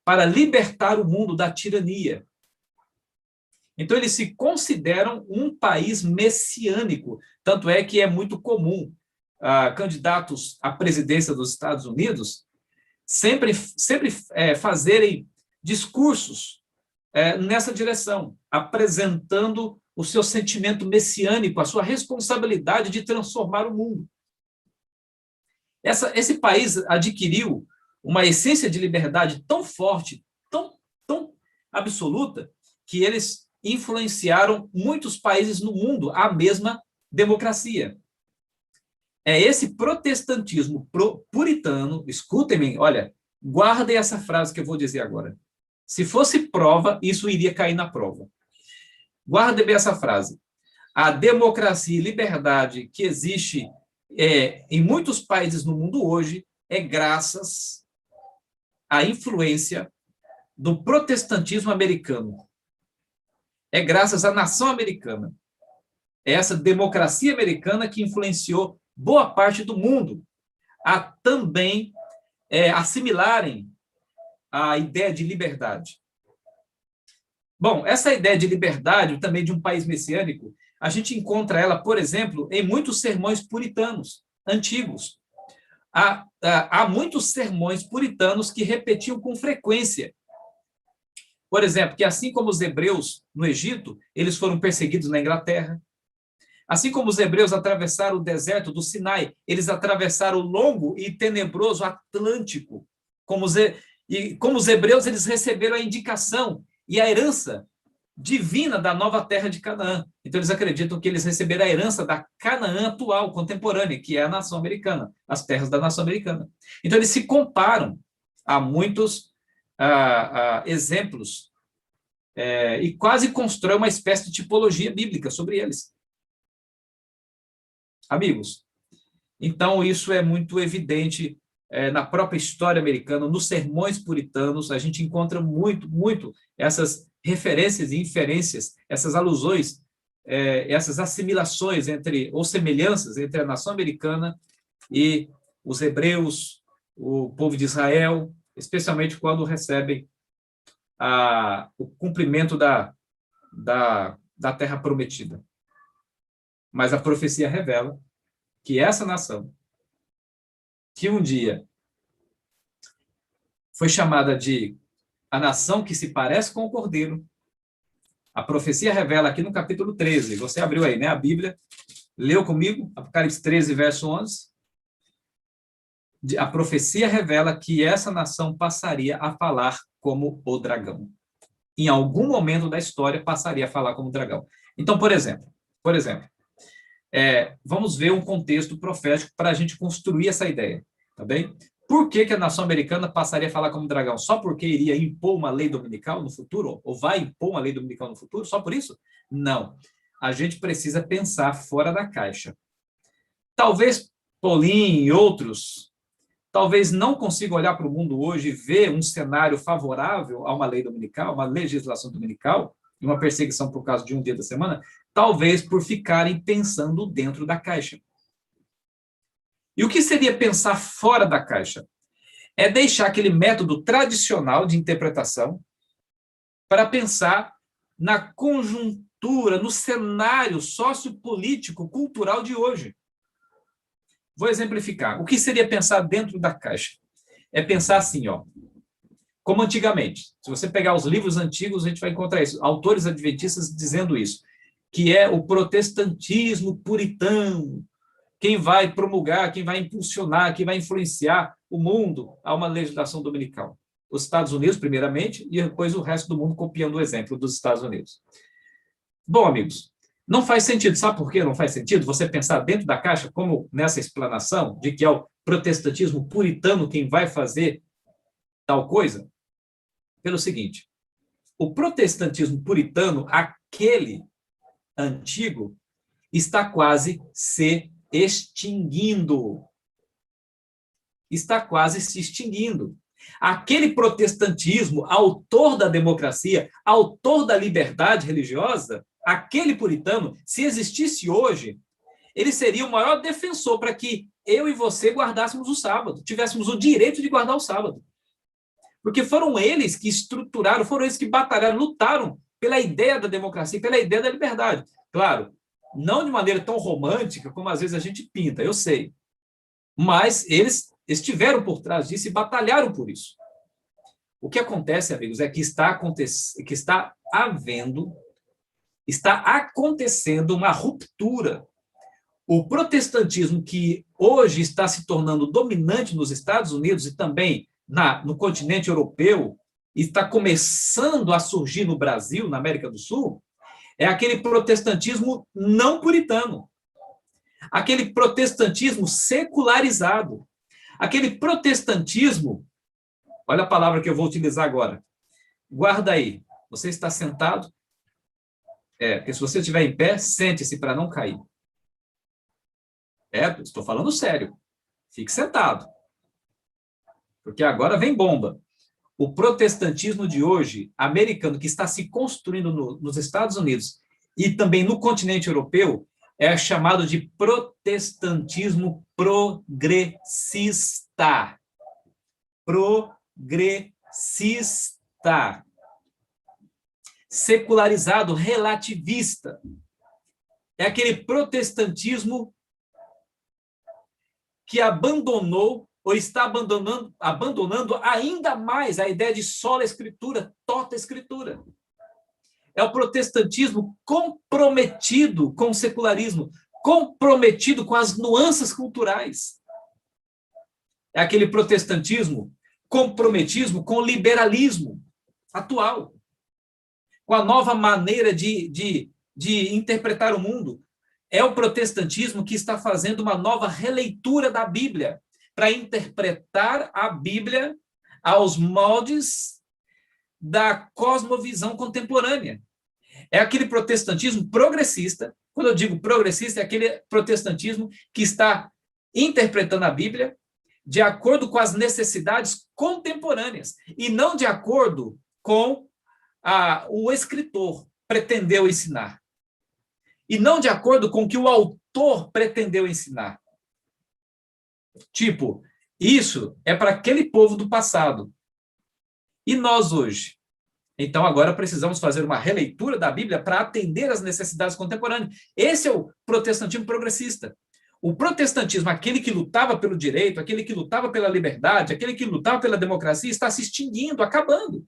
para libertar o mundo da tirania. Então, eles se consideram um país messiânico, tanto é que é muito comum candidatos à presidência dos Estados Unidos sempre fazerem discursos nessa direção, apresentando o seu sentimento messiânico, a sua responsabilidade de transformar o mundo. Esse país adquiriu uma essência de liberdade tão forte, tão absoluta, que eles influenciaram muitos países no mundo a mesma democracia. É esse protestantismo puritano, escutem-me, olha, guardem essa frase que eu vou dizer agora. Se fosse prova, isso iria cair na prova. Guardem bem essa frase. A democracia e liberdade que existe em muitos países no mundo hoje é graças à influência do protestantismo americano. É graças à nação americana. É essa democracia americana que influenciou boa parte do mundo a também assimilarem a ideia de liberdade. Bom, essa ideia de liberdade, também de um país messiânico, a gente encontra ela, por exemplo, em muitos sermões puritanos antigos. Há muitos sermões puritanos que repetiam com frequência. Por exemplo, que assim como os hebreus no Egito, eles foram perseguidos na Inglaterra. Assim como os hebreus atravessaram o deserto do Sinai, eles atravessaram o longo e tenebroso Atlântico. Como os hebreus, eles receberam a indicação e a herança divina da nova terra de Canaã. Então, eles acreditam que eles receberam a herança da Canaã atual, contemporânea, que é a nação americana, as terras da nação americana. Então, eles se comparam a muitos exemplos e quase constroem uma espécie de tipologia bíblica sobre eles. Amigos, então isso é muito evidente na própria história americana, nos sermões puritanos, a gente encontra muito essas referências e inferências, essas alusões, essas assimilações ou semelhanças entre a nação americana e os hebreus, o povo de Israel, especialmente quando recebem o cumprimento da terra prometida. Mas a profecia revela que essa nação, que um dia foi chamada de a nação que se parece com o Cordeiro, a profecia revela aqui no capítulo 13, você abriu aí, né, a Bíblia, leu comigo, Apocalipse 13, verso 11, a profecia revela que essa nação passaria a falar como o dragão. Em algum momento da história, passaria a falar como dragão. Então, por exemplo, vamos ver um contexto profético para a gente construir essa ideia, tá bem? Por que a nação americana passaria a falar como dragão? Só porque iria impor uma lei dominical no futuro? Ou vai impor uma lei dominical no futuro? Só por isso? Não. A gente precisa pensar fora da caixa. Talvez Paulinho e outros, talvez não consigam olhar para o mundo hoje e ver um cenário favorável a uma lei dominical, uma legislação dominical, e uma perseguição por causa de um dia da semana, talvez por ficarem pensando dentro da caixa. E o que seria pensar fora da caixa? É deixar aquele método tradicional de interpretação para pensar na conjuntura, no cenário sociopolítico, cultural de hoje. Vou exemplificar. O que seria pensar dentro da caixa? É pensar assim, ó. como antigamente. Se você pegar os livros antigos, a gente vai encontrar isso. Autores adventistas dizendo isso, que é o protestantismo puritano, quem vai promulgar, quem vai impulsionar, quem vai influenciar o mundo a uma legislação dominical. Os Estados Unidos, primeiramente, e depois o resto do mundo copiando o exemplo dos Estados Unidos. Bom, amigos, não faz sentido. Sabe por que não faz sentido você pensar dentro da caixa, como nessa explanação, de que é o protestantismo puritano quem vai fazer tal coisa? Pelo seguinte, o protestantismo puritano, aquele antigo, está quase se extinguindo. Está quase se extinguindo. Aquele protestantismo, autor da democracia, autor da liberdade religiosa, aquele puritano, se existisse hoje, ele seria o maior defensor para que eu e você guardássemos o sábado, tivéssemos o direito de guardar o sábado. Porque foram eles que estruturaram, foram eles que batalharam, lutaram pela ideia da democracia, pela ideia da liberdade. Claro, não de maneira tão romântica como às vezes a gente pinta, eu sei. Mas eles estiveram por trás disso e batalharam por isso. O que acontece, amigos, é que está acontecendo uma ruptura. O protestantismo que hoje está se tornando dominante nos Estados Unidos e também no continente europeu, e está começando a surgir no Brasil, na América do Sul, é aquele protestantismo não puritano, aquele protestantismo secularizado, aquele protestantismo, olha a palavra que eu vou utilizar agora, guarda aí, você está sentado, porque se você estiver em pé, sente-se para não cair. Estou falando sério, fique sentado, porque agora vem bomba. O protestantismo de hoje, americano, que está se construindo nos Estados Unidos e também no continente europeu, é chamado de protestantismo progressista. Progressista. Secularizado, relativista. É aquele protestantismo que abandonou ou está abandonando ainda mais a ideia de sola escritura, tota escritura. É o protestantismo comprometido com o secularismo, comprometido com as nuances culturais. É aquele protestantismo comprometido com o liberalismo atual, com a nova maneira de interpretar o mundo. É o protestantismo que está fazendo uma nova releitura da Bíblia, para interpretar a Bíblia aos moldes da cosmovisão contemporânea. É aquele protestantismo progressista. Quando eu digo progressista, é aquele protestantismo que está interpretando a Bíblia de acordo com as necessidades contemporâneas e não de acordo com o escritor pretendeu ensinar. E não de acordo com o que o autor pretendeu ensinar. Tipo, isso é para aquele povo do passado. E nós hoje? Então, agora precisamos fazer uma releitura da Bíblia para atender às necessidades contemporâneas. Esse é o protestantismo progressista. O protestantismo, aquele que lutava pelo direito, aquele que lutava pela liberdade, aquele que lutava pela democracia, está se extinguindo, acabando.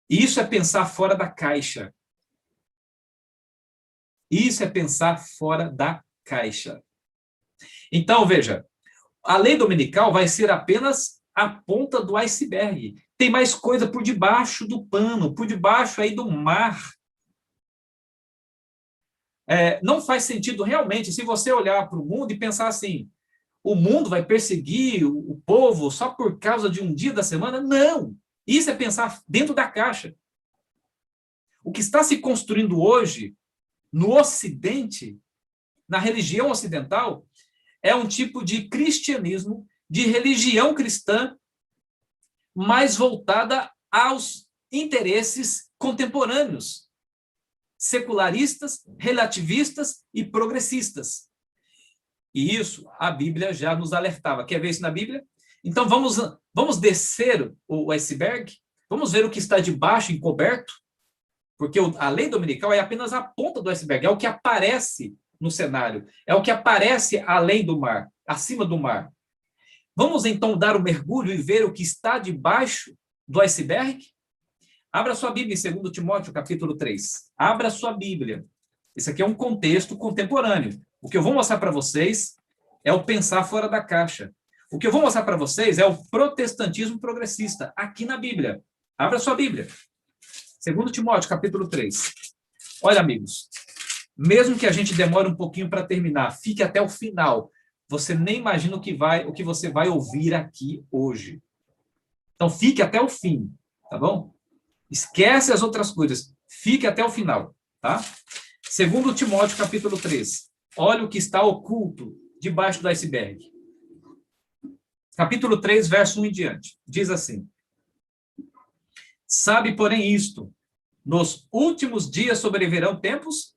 Isso é pensar fora da caixa. Isso é pensar fora da caixa. Então, veja, a lei dominical vai ser apenas a ponta do iceberg. Tem mais coisa por debaixo do pano, por debaixo aí do mar. Não faz sentido realmente, se você olhar para o mundo e pensar assim, o mundo vai perseguir o povo só por causa de um dia da semana? Não! Isso é pensar dentro da caixa. O que está se construindo hoje, no Ocidente, na religião ocidental, é um tipo de cristianismo, de religião cristã, mais voltada aos interesses contemporâneos, secularistas, relativistas e progressistas. E isso a Bíblia já nos alertava. Quer ver isso na Bíblia? Então vamos descer o iceberg, vamos ver o que está debaixo, encoberto, porque a lei dominical é apenas a ponta do iceberg, é o que aparece no cenário, é o que aparece além do mar, acima do mar. Vamos então dar um mergulho e ver o que está debaixo do iceberg? Abra sua Bíblia em 2 Timóteo, capítulo 3. Abra sua Bíblia. Esse aqui é um contexto contemporâneo. O que eu vou mostrar para vocês é o pensar fora da caixa. O que eu vou mostrar para vocês é o protestantismo progressista, aqui na Bíblia. Abra sua Bíblia. 2 Timóteo, capítulo 3. Olha, amigos, mesmo que a gente demore um pouquinho para terminar, fique até o final. Você nem imagina o que você vai ouvir aqui hoje. Então, fique até o fim, tá bom? Esquece as outras coisas. Fique até o final, tá? 2 Timóteo, capítulo 3. Olha o que está oculto debaixo do iceberg. Capítulo 3, verso 1 em diante. Diz assim: Sabe, porém, isto, nos últimos dias sobrevirão tempos...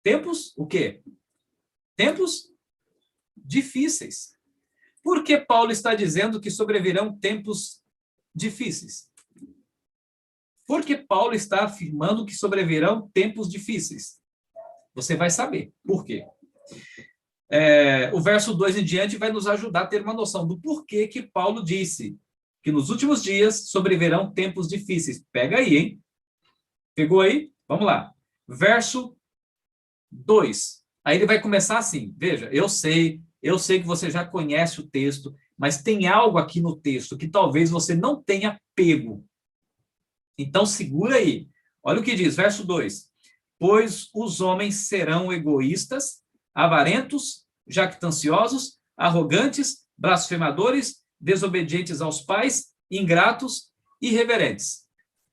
Tempos o quê? Tempos difíceis. Por que Paulo está dizendo que sobrevirão tempos difíceis? Por que Paulo está afirmando que sobrevirão tempos difíceis? Você vai saber por quê. O verso 2 em diante vai nos ajudar a ter uma noção do porquê que Paulo disse que nos últimos dias sobrevirão tempos difíceis. Pega aí, hein? Pegou aí? Vamos lá. Verso 2. Aí ele vai começar assim. Veja, eu sei que você já conhece o texto, mas tem algo aqui no texto que talvez você não tenha pego. Então, segura aí. Olha o que diz, verso 2. Pois os homens serão egoístas, avarentos, jactanciosos, arrogantes, blasfemadores, desobedientes aos pais, ingratos, irreverentes.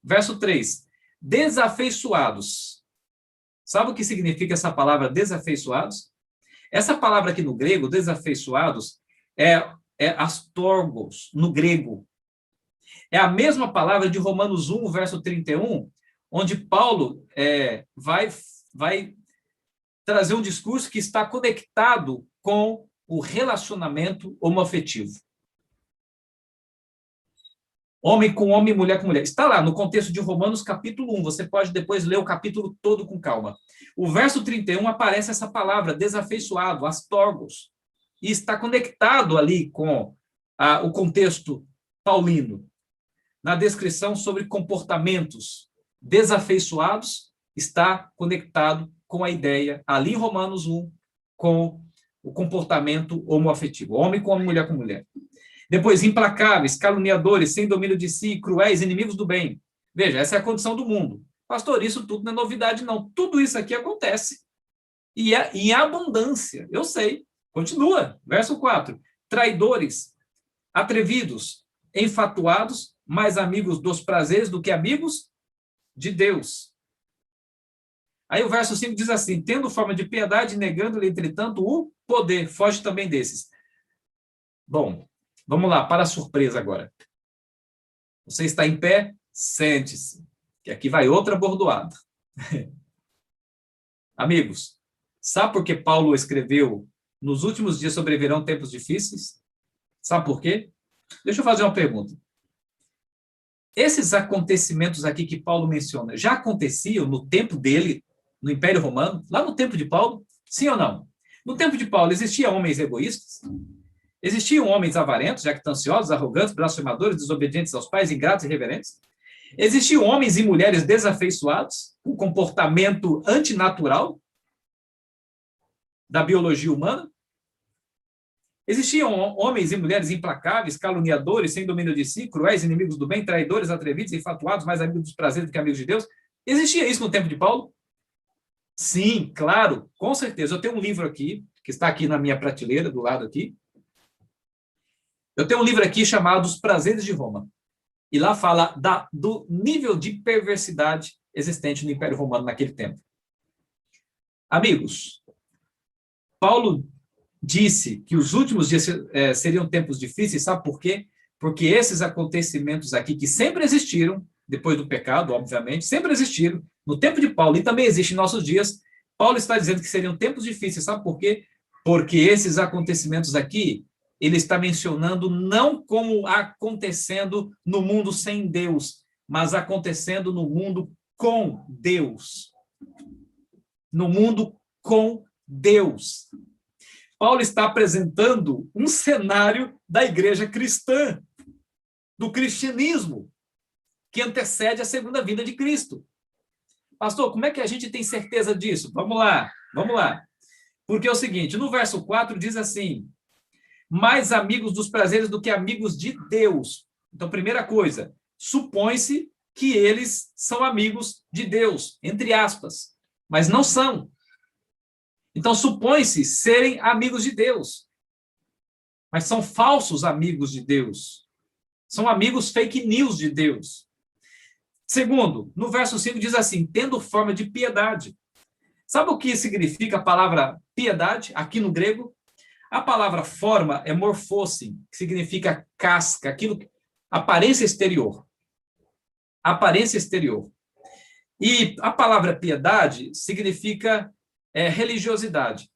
Verso 3. Desafeiçoados. Sabe o que significa essa palavra desafeiçoados? Essa palavra aqui no grego, desafeiçoados, é astorgos, no grego. É a mesma palavra de Romanos 1, verso 31, onde Paulo vai trazer um discurso que está conectado com o relacionamento homoafetivo. Homem com homem, mulher com mulher. Está lá no contexto de Romanos, capítulo 1. Você pode depois ler o capítulo todo com calma. O verso 31 aparece essa palavra, desafeiçoado, astorgos. E está conectado ali com o contexto paulino. Na descrição sobre comportamentos desafeiçoados, está conectado com a ideia, ali em Romanos 1, com o comportamento homoafetivo. Homem com homem, mulher com mulher. Depois, implacáveis, caluniadores, sem domínio de si, cruéis, inimigos do bem. Veja, essa é a condição do mundo. Pastor, isso tudo não é novidade, não. Tudo isso aqui acontece. E é em abundância. Eu sei. Continua. Verso 4. Traidores, atrevidos, enfatuados, mais amigos dos prazeres do que amigos de Deus. Aí o verso 5 diz assim: tendo forma de piedade, negando-lhe, entretanto, o poder. Foge também desses. Bom, vamos lá, para a surpresa agora. Você está em pé? Sente-se, que aqui vai outra bordoada. Amigos, sabe por que Paulo escreveu nos últimos dias sobrevirão tempos difíceis? Sabe por quê? Deixa eu fazer uma pergunta. Esses acontecimentos aqui que Paulo menciona, já aconteciam no tempo dele, no Império Romano, lá no tempo de Paulo? Sim ou não? No tempo de Paulo, existiam homens egoístas? Existiam homens avarentos, jactanciosos, arrogantes, blasfemadores, desobedientes aos pais, ingratos e irreverentes? Existiam homens e mulheres desafeiçoados, com comportamento antinatural da biologia humana? Existiam homens e mulheres implacáveis, caluniadores, sem domínio de si, cruéis, inimigos do bem, traidores, atrevidos, enfatuados, mais amigos dos prazeres do que amigos de Deus? Existia isso no tempo de Paulo? Sim, claro, com certeza. Eu tenho um livro aqui, que está aqui na minha prateleira, do lado aqui. Eu tenho um livro aqui chamado Os Prazeres de Roma. E lá fala do nível de perversidade existente no Império Romano naquele tempo. Amigos, Paulo disse que os últimos dias seriam tempos difíceis, sabe por quê? Porque esses acontecimentos aqui, que sempre existiram, depois do pecado, obviamente, sempre existiram, no tempo de Paulo, e também existe em nossos dias, Paulo está dizendo que seriam tempos difíceis, sabe por quê? Porque esses acontecimentos aqui, ele está mencionando não como acontecendo no mundo sem Deus, mas acontecendo no mundo com Deus. No mundo com Deus. Paulo está apresentando um cenário da igreja cristã, do cristianismo, que antecede a segunda vinda de Cristo. Pastor, como é que a gente tem certeza disso? Vamos lá. Porque é o seguinte, no verso 4 diz assim, mais amigos dos prazeres do que amigos de Deus. Então, primeira coisa, supõe-se que eles são amigos de Deus, entre aspas, mas não são. Então, supõe-se serem amigos de Deus, mas são falsos amigos de Deus. São amigos fake news de Deus. Segundo, no verso 5 diz assim, tendo forma de piedade. Sabe o que significa a palavra piedade aqui no grego? A palavra forma é morfose, que significa casca, aquilo, aparência exterior. Aparência exterior. E a palavra piedade significa religiosidade.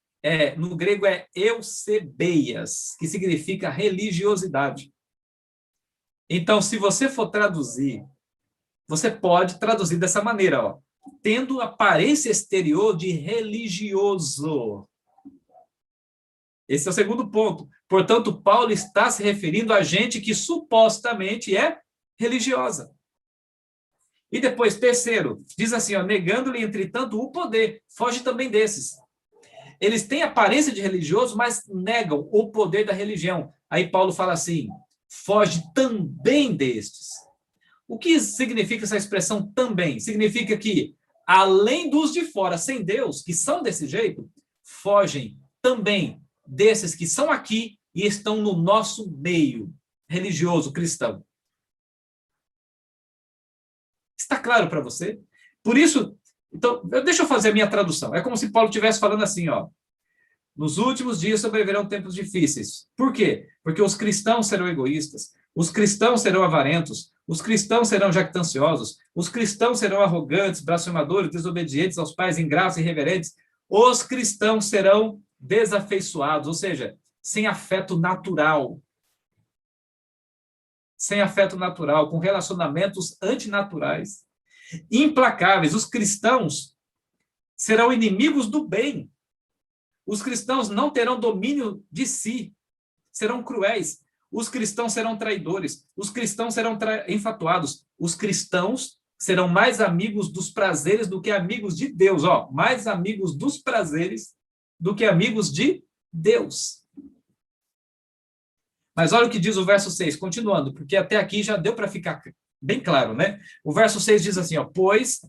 No grego é eusebeias, que significa religiosidade. Então, se você for traduzir, você pode traduzir dessa maneira, ó, tendo aparência exterior de religioso. Esse é o segundo ponto. Portanto, Paulo está se referindo a gente que supostamente é religiosa. E depois, terceiro, diz assim, ó, negando-lhe, entretanto, o poder. Foge também desses. Eles têm aparência de religioso, mas negam o poder da religião. Aí Paulo fala assim, foge também destes. O que significa essa expressão também? Significa que, além dos de fora, sem Deus, que são desse jeito, fogem também desses que são aqui e estão no nosso meio religioso cristão. Está claro para você? Por isso, então, deixa eu fazer a minha tradução. É como se Paulo estivesse falando assim, ó, nos últimos dias sobrevirão tempos difíceis. Por quê? Porque os cristãos serão egoístas, os cristãos serão avarentos, os cristãos serão jactanciosos, os cristãos serão arrogantes, blasfemadores, desobedientes aos pais, ingratos e irreverentes, os cristãos serão desafeiçoados, ou seja, sem afeto natural. Sem afeto natural, com relacionamentos antinaturais, implacáveis. Os cristãos serão inimigos do bem. Os cristãos não terão domínio de si, serão cruéis. Os cristãos serão traidores. Os cristãos serão enfatuados. Os cristãos serão mais amigos dos prazeres do que amigos de Deus. Ó, mais amigos dos prazeres do que amigos de Deus. Mas olha o que diz o verso 6, continuando, porque até aqui já deu para ficar bem claro, né? O verso 6 diz assim, ó, pois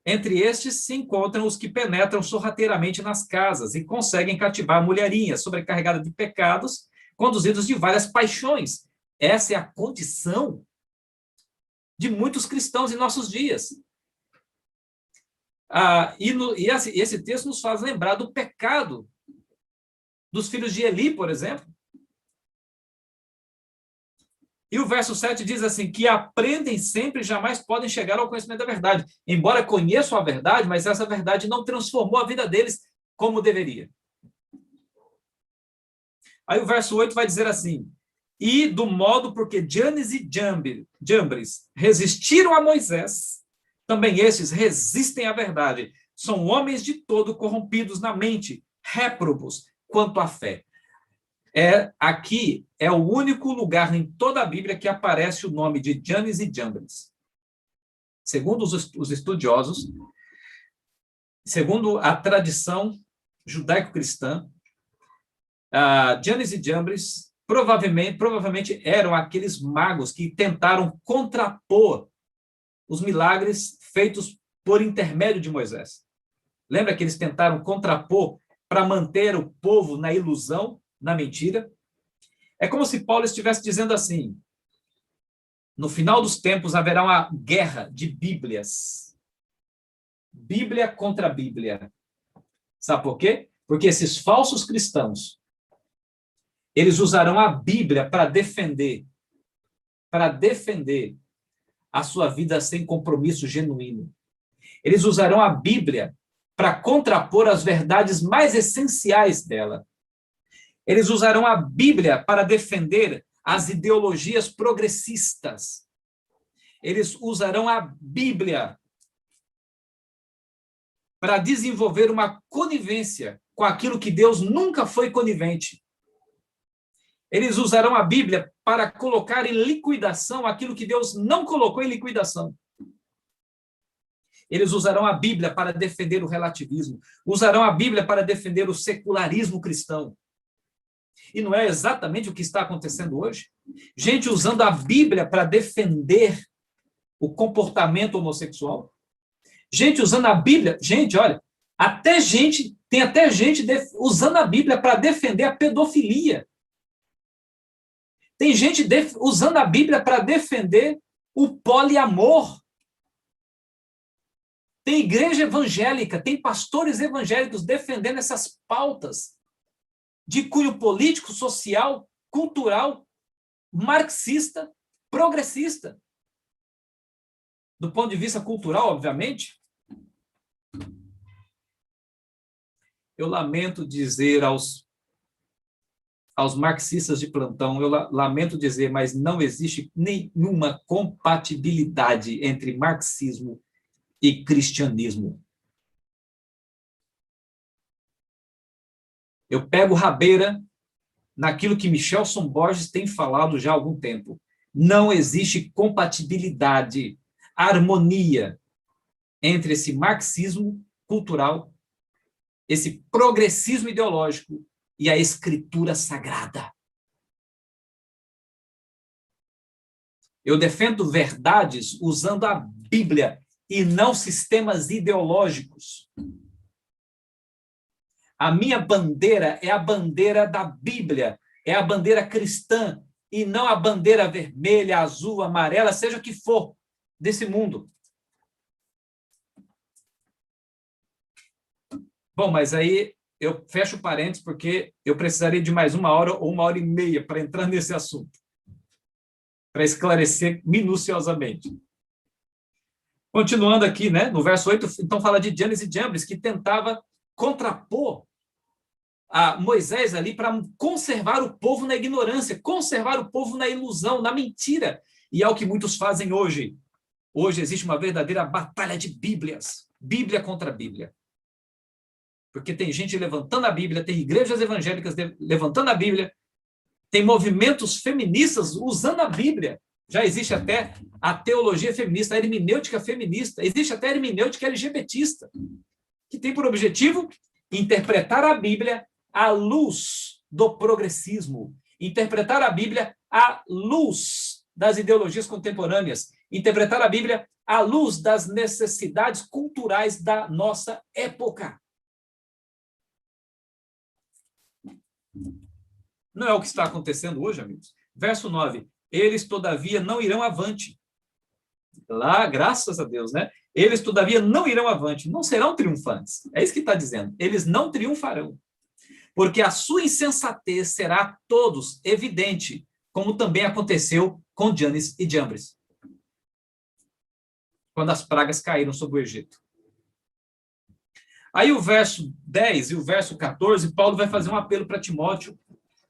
entre estes se encontram os que penetram sorrateiramente nas casas e conseguem cativar a mulherinha, sobrecarregada de pecados, conduzidos de várias paixões. Essa é a condição de muitos cristãos em nossos dias. Esse texto nos faz lembrar do pecado dos filhos de Eli, por exemplo. E o verso 7 diz assim, que aprendem sempre e jamais podem chegar ao conhecimento da verdade. Embora conheçam a verdade, mas essa verdade não transformou a vida deles como deveria. Aí o verso 8 vai dizer assim, e do modo porque Janes e Jambres resistiram a Moisés, também estes resistem à verdade. São homens de todo corrompidos na mente, réprobos quanto à fé. Aqui é o único lugar em toda a Bíblia que aparece o nome de Janes e Jambres. Segundo os estudiosos, segundo a tradição judaico-cristã, Janes e Jambres provavelmente eram aqueles magos que tentaram contrapor os milagres feitos por intermédio de Moisés. Lembra que eles tentaram contrapor para manter o povo na ilusão, na mentira? É como se Paulo estivesse dizendo assim, no final dos tempos haverá uma guerra de Bíblias. Bíblia contra Bíblia. Sabe por quê? Porque esses falsos cristãos, eles usarão a Bíblia para defender a sua vida sem compromisso genuíno. Eles usarão a Bíblia para contrapor as verdades mais essenciais dela. Eles usarão a Bíblia para defender as ideologias progressistas. Eles usarão a Bíblia para desenvolver uma conivência com aquilo que Deus nunca foi conivente. Eles usarão a Bíblia para colocar em liquidação aquilo que Deus não colocou em liquidação. Eles usarão a Bíblia para defender o relativismo, usarão a Bíblia para defender o secularismo cristão. E não é exatamente o que está acontecendo hoje? Gente usando a Bíblia para defender o comportamento homossexual. Gente usando a Bíblia, gente, olha, tem até gente usando a Bíblia para defender a pedofilia. Tem gente usando a Bíblia para defender o poliamor. Tem igreja evangélica, tem pastores evangélicos defendendo essas pautas de cunho político, social, cultural, marxista, progressista. Do ponto de vista cultural, obviamente, eu lamento dizer aos marxistas de plantão, eu lamento dizer, mas não existe nenhuma compatibilidade entre marxismo e cristianismo. Eu pego rabeira naquilo que Michelson Borges tem falado já há algum tempo. Não existe compatibilidade, harmonia entre esse marxismo cultural, esse progressismo ideológico e a escritura sagrada. Eu defendo verdades usando a Bíblia e não sistemas ideológicos. A minha bandeira é a bandeira da Bíblia, é a bandeira cristã, e não a bandeira vermelha, azul, amarela, seja o que for desse mundo. Bom, mas aí eu fecho parênteses, porque eu precisaria de mais 1 hora ou 1h30 para entrar nesse assunto, para esclarecer minuciosamente. Continuando aqui, né, no verso 8, então fala de Janes e Jambres, que tentava contrapor a Moisés ali para conservar o povo na ignorância, conservar o povo na ilusão, na mentira. E é o que muitos fazem hoje. Hoje existe uma verdadeira batalha de Bíblias, Bíblia contra Bíblia. Porque tem gente levantando a Bíblia, tem igrejas evangélicas levantando a Bíblia, tem movimentos feministas usando a Bíblia. Já existe até a teologia feminista, a hermenêutica feminista, existe até a hermenêutica LGBTista, que tem por objetivo interpretar a Bíblia à luz do progressismo, interpretar a Bíblia à luz das ideologias contemporâneas, interpretar a Bíblia à luz das necessidades culturais da nossa época. Não é o que está acontecendo hoje, amigos? Verso 9. Eles, todavia, não irão avante. Lá, graças a Deus, né? Eles, todavia, não irão avante. Não serão triunfantes. É isso que está dizendo. Eles não triunfarão. Porque a sua insensatez será a todos evidente, como também aconteceu com Janes e Jambres, quando as pragas caíram sobre o Egito. Aí o verso 10 e o verso 14, Paulo vai fazer um apelo para Timóteo.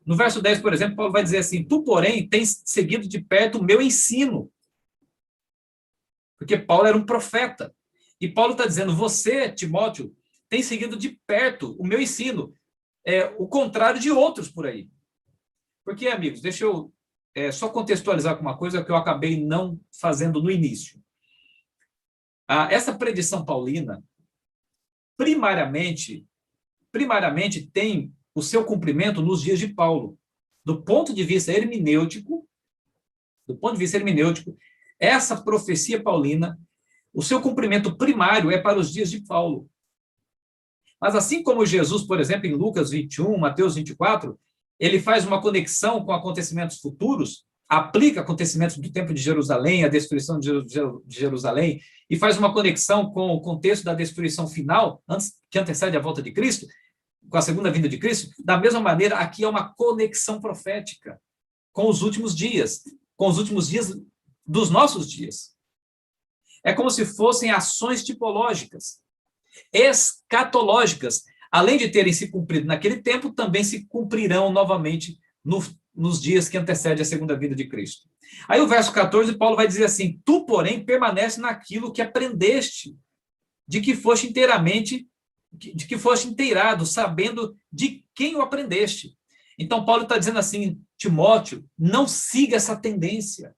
No verso 10, por exemplo, Paulo vai dizer assim: tu, porém, tens seguido de perto o meu ensino. Porque Paulo era um profeta. E Paulo está dizendo: você, Timóteo, tem seguido de perto o meu ensino. O contrário de outros por aí. Porque, amigos, deixa eu só contextualizar com uma coisa que eu acabei não fazendo no início. Essa predição paulina, primariamente tem o seu cumprimento nos dias de Paulo. Do ponto de vista hermenêutico, essa profecia paulina, o seu cumprimento primário é para os dias de Paulo. Mas assim como Jesus, por exemplo, em Lucas 21, Mateus 24, ele faz uma conexão com acontecimentos futuros, aplica acontecimentos do tempo de Jerusalém, a destruição de Jerusalém, e faz uma conexão com o contexto da destruição final, que antecede a volta de Cristo, com a segunda vinda de Cristo. Da mesma maneira, aqui é uma conexão profética com os últimos dias dos nossos dias. É como se fossem ações tipológicas, escatológicas. Além de terem se cumprido naquele tempo, também se cumprirão novamente nos dias que antecedem a segunda vinda de Cristo. Aí o verso 14, Paulo vai dizer assim: tu, porém, permanece naquilo que aprendeste, de que foste inteiramente de que foste inteirado, sabendo de quem o aprendeste. Então, Paulo está dizendo assim, Timóteo, não siga essa tendência.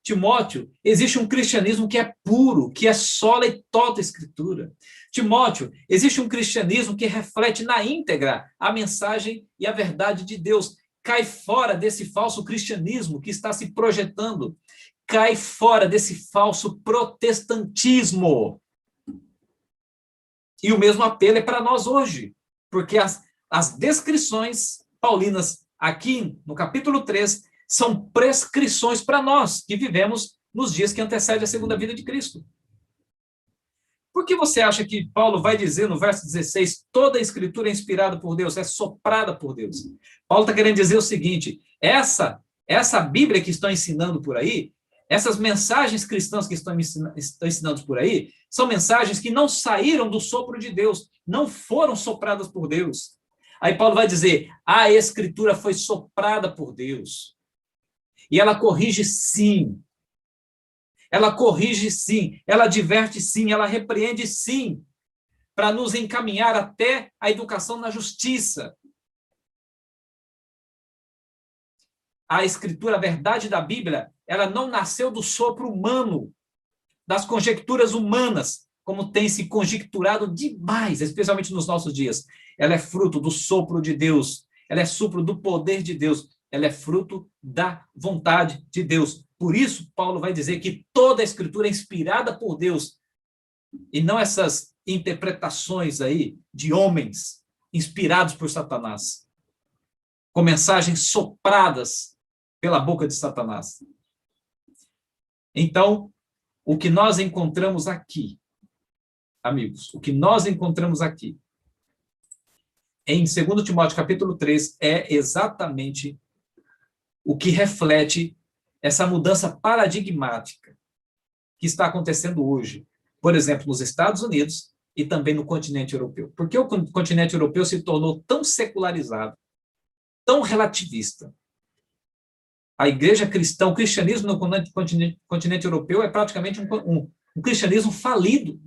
Timóteo, existe um cristianismo que é puro, que é sola e toda a Escritura. Timóteo, existe um cristianismo que reflete na íntegra a mensagem e a verdade de Deus. Cai fora desse falso cristianismo que está se projetando. Cai fora desse falso protestantismo. E o mesmo apelo é para nós hoje, porque as descrições paulinas aqui no capítulo 3 são prescrições para nós, que vivemos nos dias que antecedem a segunda vinda de Cristo. Por que você acha que Paulo vai dizer no verso 16, toda a escritura é inspirada por Deus, é soprada por Deus? Paulo está querendo dizer o seguinte, essa Bíblia que estão ensinando por aí, essas mensagens cristãs que estão ensinando por aí, são mensagens que não saíram do sopro de Deus, não foram sopradas por Deus. Aí Paulo vai dizer, a Escritura foi soprada por Deus. E ela corrige sim. Ela corrige sim. Ela adverte sim. Ela repreende sim. Para nos encaminhar até a educação na justiça. A Escritura, a verdade da Bíblia, ela não nasceu do sopro humano, das conjecturas humanas, como tem se conjecturado demais, especialmente nos nossos dias. Ela é fruto do sopro de Deus, ela é sopro do poder de Deus, ela é fruto da vontade de Deus. Por isso, Paulo vai dizer que toda a Escritura é inspirada por Deus, e não essas interpretações aí de homens inspirados por Satanás, com mensagens sopradas pela boca de Satanás. Então, o que nós encontramos aqui, amigos, o que nós encontramos aqui, em 2 Timóteo capítulo 3, é exatamente o que reflete essa mudança paradigmática que está acontecendo hoje, por exemplo, nos Estados Unidos e também no continente europeu. Porque o continente europeu se tornou tão secularizado, tão relativista. A igreja cristã, o cristianismo no continente europeu é praticamente um cristianismo falido.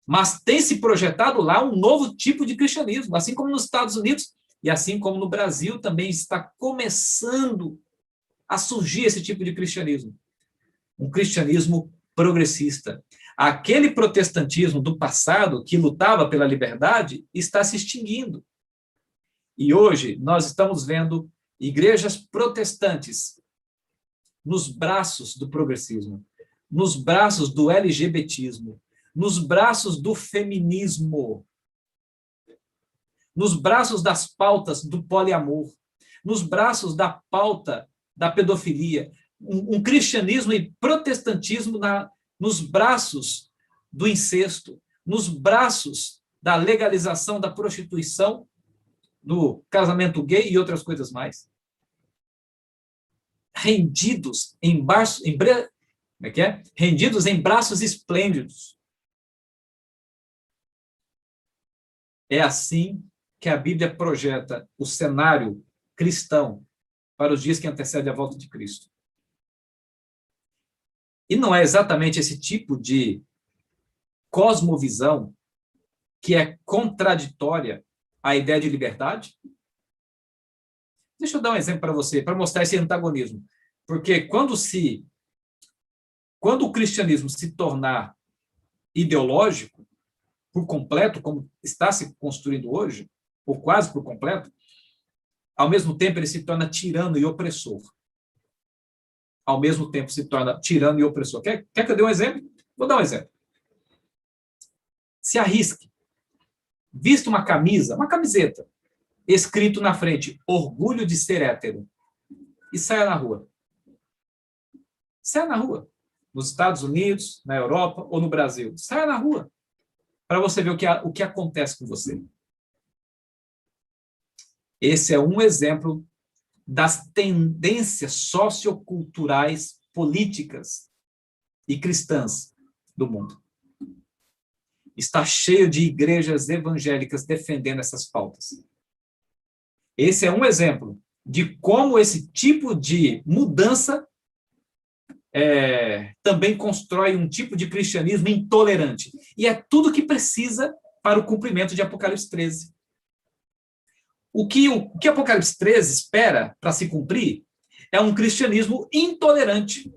Mas tem se projetado lá um novo tipo de cristianismo, assim como nos Estados Unidos e assim como no Brasil também está começando a surgir esse tipo de cristianismo. Um cristianismo progressista. Aquele protestantismo do passado que lutava pela liberdade está se extinguindo. E hoje nós estamos vendo igrejas protestantes nos braços do progressismo, nos braços do LGBTismo, nos braços do feminismo, nos braços das pautas do poliamor, nos braços da pauta da pedofilia, um cristianismo e protestantismo nos braços do incesto, nos braços da legalização da prostituição, do casamento gay e outras coisas mais. Rendidos em rendidos em braços esplêndidos. É assim que a Bíblia projeta o cenário cristão para os dias que antecedem a volta de Cristo. E não é exatamente esse tipo de cosmovisão que é contraditória à ideia de liberdade? Deixa eu dar um exemplo para você, para mostrar esse antagonismo. Porque quando o cristianismo se tornar ideológico, por completo, como está se construindo hoje, ou quase por completo, ao mesmo tempo ele se torna tirano e opressor. Ao mesmo tempo se torna tirano e opressor. Quer que eu dê um exemplo? Vou dar um exemplo. Se arrisque. Vista uma camiseta, escrito na frente, orgulho de ser hétero, e saia na rua. Saia na rua. Nos Estados Unidos, na Europa ou no Brasil. Saia na rua. Para você ver o que acontece com você. Esse é um exemplo das tendências socioculturais, políticas e cristãs do mundo. Está cheio de igrejas evangélicas defendendo essas pautas. Esse é um exemplo de como esse tipo de mudança também constrói um tipo de cristianismo intolerante. E é tudo que precisa para o cumprimento de Apocalipse 13. O que Apocalipse 13 espera para se cumprir é um cristianismo intolerante,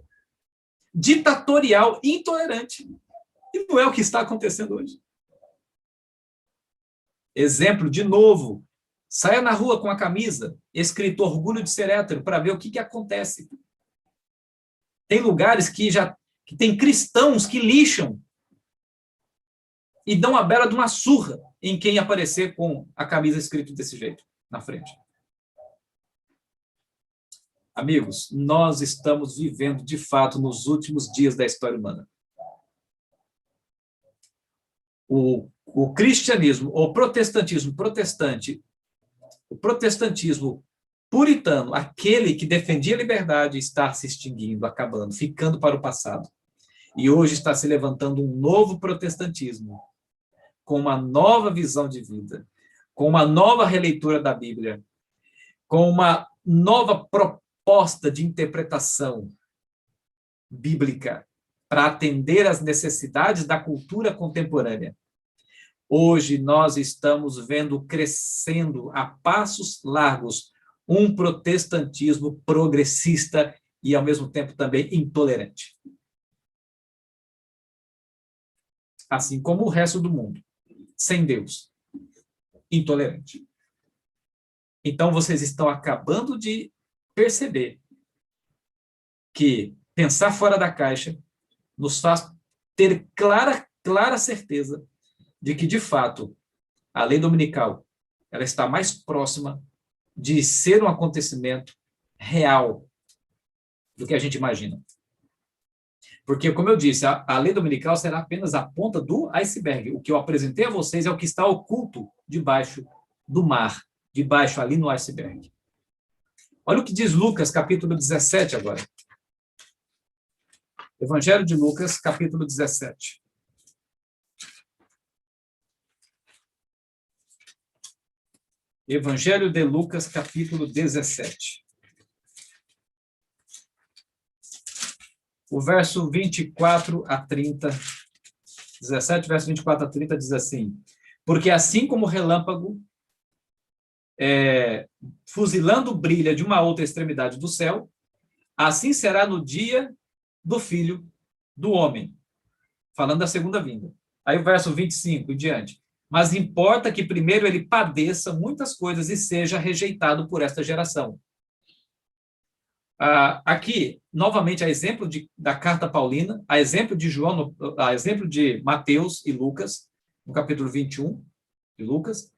ditatorial, intolerante. E não é o que está acontecendo hoje. Exemplo, de novo, saia na rua com a camisa escrito orgulho de ser hétero para ver o que acontece. Tem lugares que tem cristãos que lixam e dão a bela de uma surra em quem aparecer com a camisa escrito desse jeito na frente. Amigos, nós estamos vivendo, de fato, nos últimos dias da história humana. O cristianismo, o protestantismo protestante, o protestantismo puritano, aquele que defendia a liberdade, está se extinguindo, acabando, ficando para o passado. E hoje está se levantando um novo protestantismo, com uma nova visão de vida, com uma nova releitura da Bíblia, com uma nova proposta de interpretação bíblica para atender às necessidades da cultura contemporânea. Hoje nós estamos vendo crescendo a passos largos um protestantismo progressista e, ao mesmo tempo, também intolerante. Assim como o resto do mundo, sem Deus, intolerante. Então, vocês estão acabando de perceber que pensar fora da caixa nos faz ter clara certeza de que, de fato, a lei dominical ela está mais próxima de ser um acontecimento real do que a gente imagina. Porque, como eu disse, a lei dominical será apenas a ponta do iceberg. O que eu apresentei a vocês é o que está oculto debaixo do mar, debaixo ali no iceberg. Olha o que diz Lucas, capítulo 17 agora. Evangelho de Lucas, capítulo 17. Evangelho de Lucas, capítulo 17. O verso 24 a 30, 17, verso 24 a 30 diz assim: porque assim como o relâmpago fuzilando brilha de uma outra extremidade do céu, assim será no dia do Filho do Homem. Falando da segunda vinda. Aí o verso 25 em diante. Mas importa que primeiro ele padeça muitas coisas e seja rejeitado por esta geração. Aqui, novamente, a exemplo da carta paulina, a exemplo de João, a exemplo de Mateus e Lucas, no capítulo 21 de Lucas.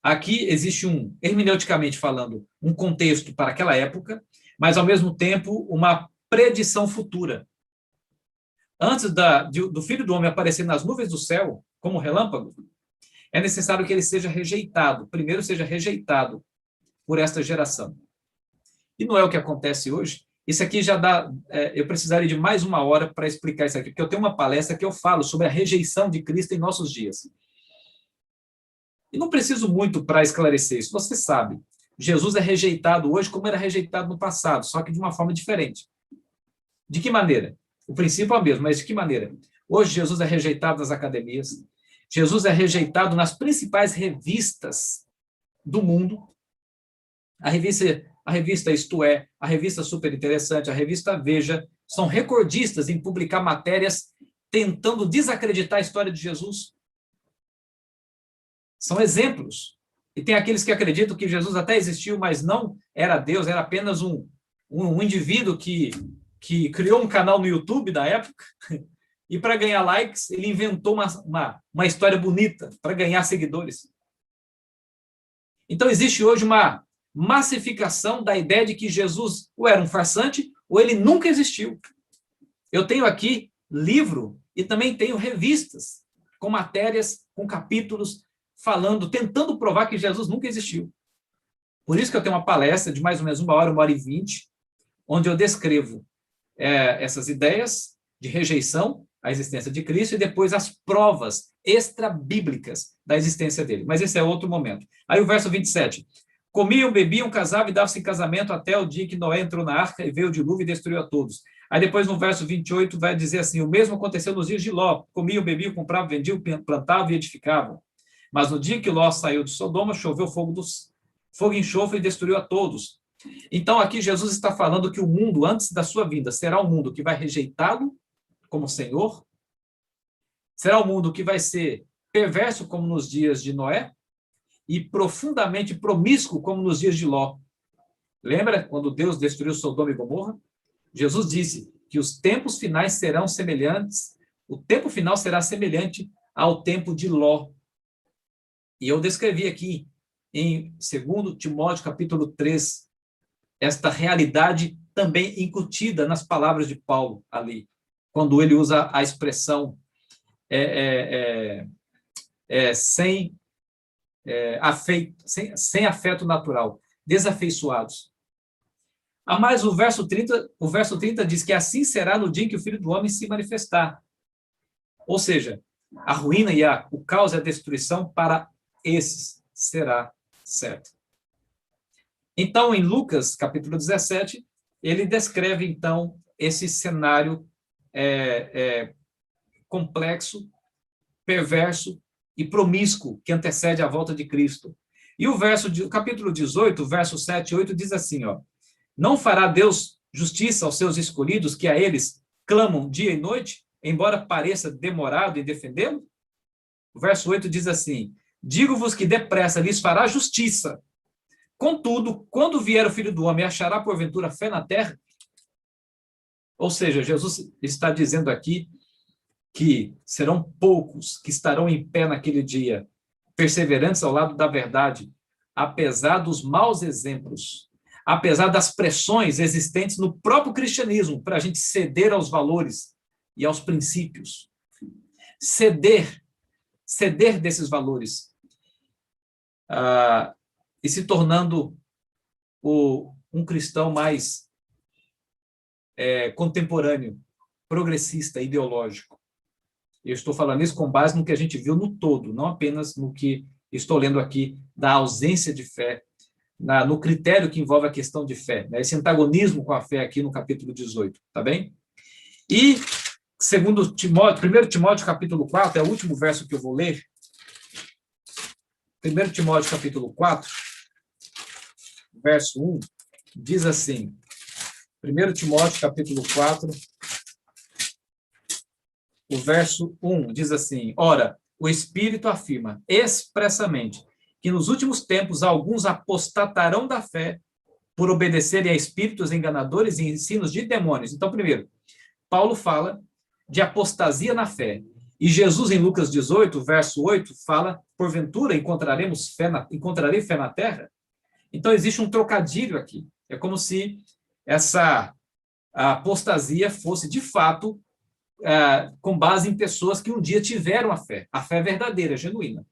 Aqui existe hermeneuticamente falando, um contexto para aquela época, mas, ao mesmo tempo, uma predição futura. Antes do Filho do Homem aparecer nas nuvens do céu, como relâmpago, é necessário que ele seja rejeitado, primeiro seja rejeitado por esta geração. E não é o que acontece hoje. Isso aqui já dá... eu precisaria de mais uma hora para explicar isso aqui, porque eu tenho uma palestra que eu falo sobre a rejeição de Cristo em nossos dias. E não preciso muito para esclarecer isso. Você sabe, Jesus é rejeitado hoje como era rejeitado no passado, só que de uma forma diferente. De que maneira? O princípio é o mesmo, mas de que maneira? Hoje Jesus é rejeitado nas academias, Jesus é rejeitado nas principais revistas do mundo. A revista Isto É, a revista Super Interessante, a revista Veja, são recordistas em publicar matérias tentando desacreditar a história de Jesus. São exemplos. E tem aqueles que acreditam que Jesus até existiu, mas não era Deus, era apenas um indivíduo que criou um canal no YouTube da época, e para ganhar likes, ele inventou uma história bonita para ganhar seguidores. Então, existe hoje uma massificação da ideia de que Jesus ou era um farsante ou ele nunca existiu. Eu tenho aqui livro e também tenho revistas com matérias, com capítulos, tentando provar que Jesus nunca existiu. Por isso que eu tenho uma palestra de mais ou menos 1h20, onde eu descrevo essas ideias de rejeição à existência de Cristo e depois as provas extra-bíblicas da existência dele. Mas esse é outro momento. Aí o verso 27. Comiam, bebiam, casavam e davam-se em casamento até o dia que Noé entrou na arca e veio o dilúvio e destruiu a todos. Aí depois no verso 28 vai dizer assim, o mesmo aconteceu nos dias de Ló. Comiam, bebiam, compravam, vendiam, plantavam e edificavam. Mas no dia que Ló saiu de Sodoma, choveu fogo e enxofre e destruiu a todos. Então, aqui Jesus está falando que o mundo, antes da sua vinda, será um mundo que vai rejeitá-lo como Senhor, será um mundo que vai ser perverso, como nos dias de Noé, e profundamente promíscuo, como nos dias de Ló. Lembra quando Deus destruiu Sodoma e Gomorra? Jesus disse que os tempos finais serão semelhantes, o tempo final será semelhante ao tempo de Ló. E eu descrevi aqui, em 2 Timóteo, capítulo 3, esta realidade também incutida nas palavras de Paulo ali, quando ele usa a expressão sem afeto natural, desafeiçoados. A mais o verso 30 diz que assim será no dia em que o Filho do Homem se manifestar. Ou seja, a ruína e o caos e a destruição para esses será certo. Então, em Lucas, capítulo 17, ele descreve, então, esse cenário complexo, perverso e promíscuo que antecede a volta de Cristo. E o capítulo 18, verso 7 e 8, diz assim, ó, não fará Deus justiça aos seus escolhidos, que a eles clamam dia e noite, embora pareça demorado em defendê-lo? O verso 8 diz assim, digo-vos que depressa lhes fará justiça. Contudo, quando vier o Filho do Homem, achará porventura fé na terra? Ou seja, Jesus está dizendo aqui que serão poucos que estarão em pé naquele dia, perseverantes ao lado da verdade, apesar dos maus exemplos, apesar das pressões existentes no próprio cristianismo, para a gente ceder aos valores e aos princípios. Ceder desses valores. E se tornando um cristão mais contemporâneo, progressista, ideológico. Eu estou falando isso com base no que a gente viu no todo, não apenas no que estou lendo aqui da ausência de fé, no critério que envolve a questão de fé, né? Esse antagonismo com a fé aqui no capítulo 18, tá bem? E, 1 Timóteo, capítulo 4, é o último verso que eu vou ler. 1 Timóteo, capítulo 4, verso 1, diz assim, 1 Timóteo, capítulo 4, o verso 1, diz assim, ora, o Espírito afirma expressamente que nos últimos tempos alguns apostatarão da fé por obedecerem a espíritos enganadores e ensinos de demônios. Então, primeiro, Paulo fala de apostasia na fé. E Jesus, em Lucas 18, verso 8, fala, porventura encontrarei fé na terra? Então, existe um trocadilho aqui. É como se essa apostasia fosse, de fato, com base em pessoas que um dia tiveram a fé verdadeira, genuína.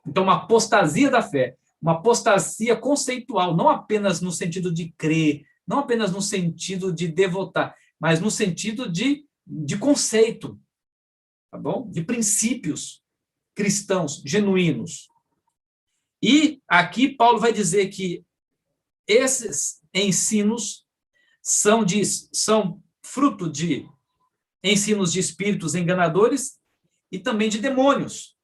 Então, uma apostasia da fé, uma apostasia conceitual, não apenas no sentido de crer, não apenas no sentido de devotar, mas no sentido de conceito, tá bom? De princípios cristãos genuínos. E aqui Paulo vai dizer que esses ensinos são fruto de ensinos de espíritos enganadores e também de demônios,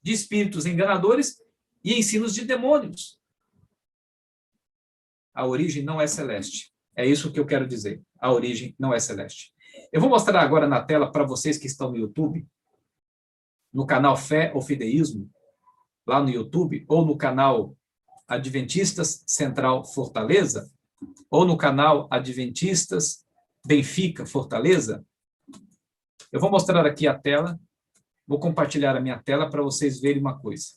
de espíritos enganadores e ensinos de demônios. A origem não é celeste. É isso que eu quero dizer. A origem não é celeste. Eu vou mostrar agora na tela para vocês que estão no YouTube, no canal Fé ou Fideísmo, lá no YouTube, ou no canal Adventistas Central Fortaleza, ou no canal Adventistas Benfica Fortaleza. Eu vou mostrar aqui a tela, vou compartilhar a minha tela para vocês verem uma coisa.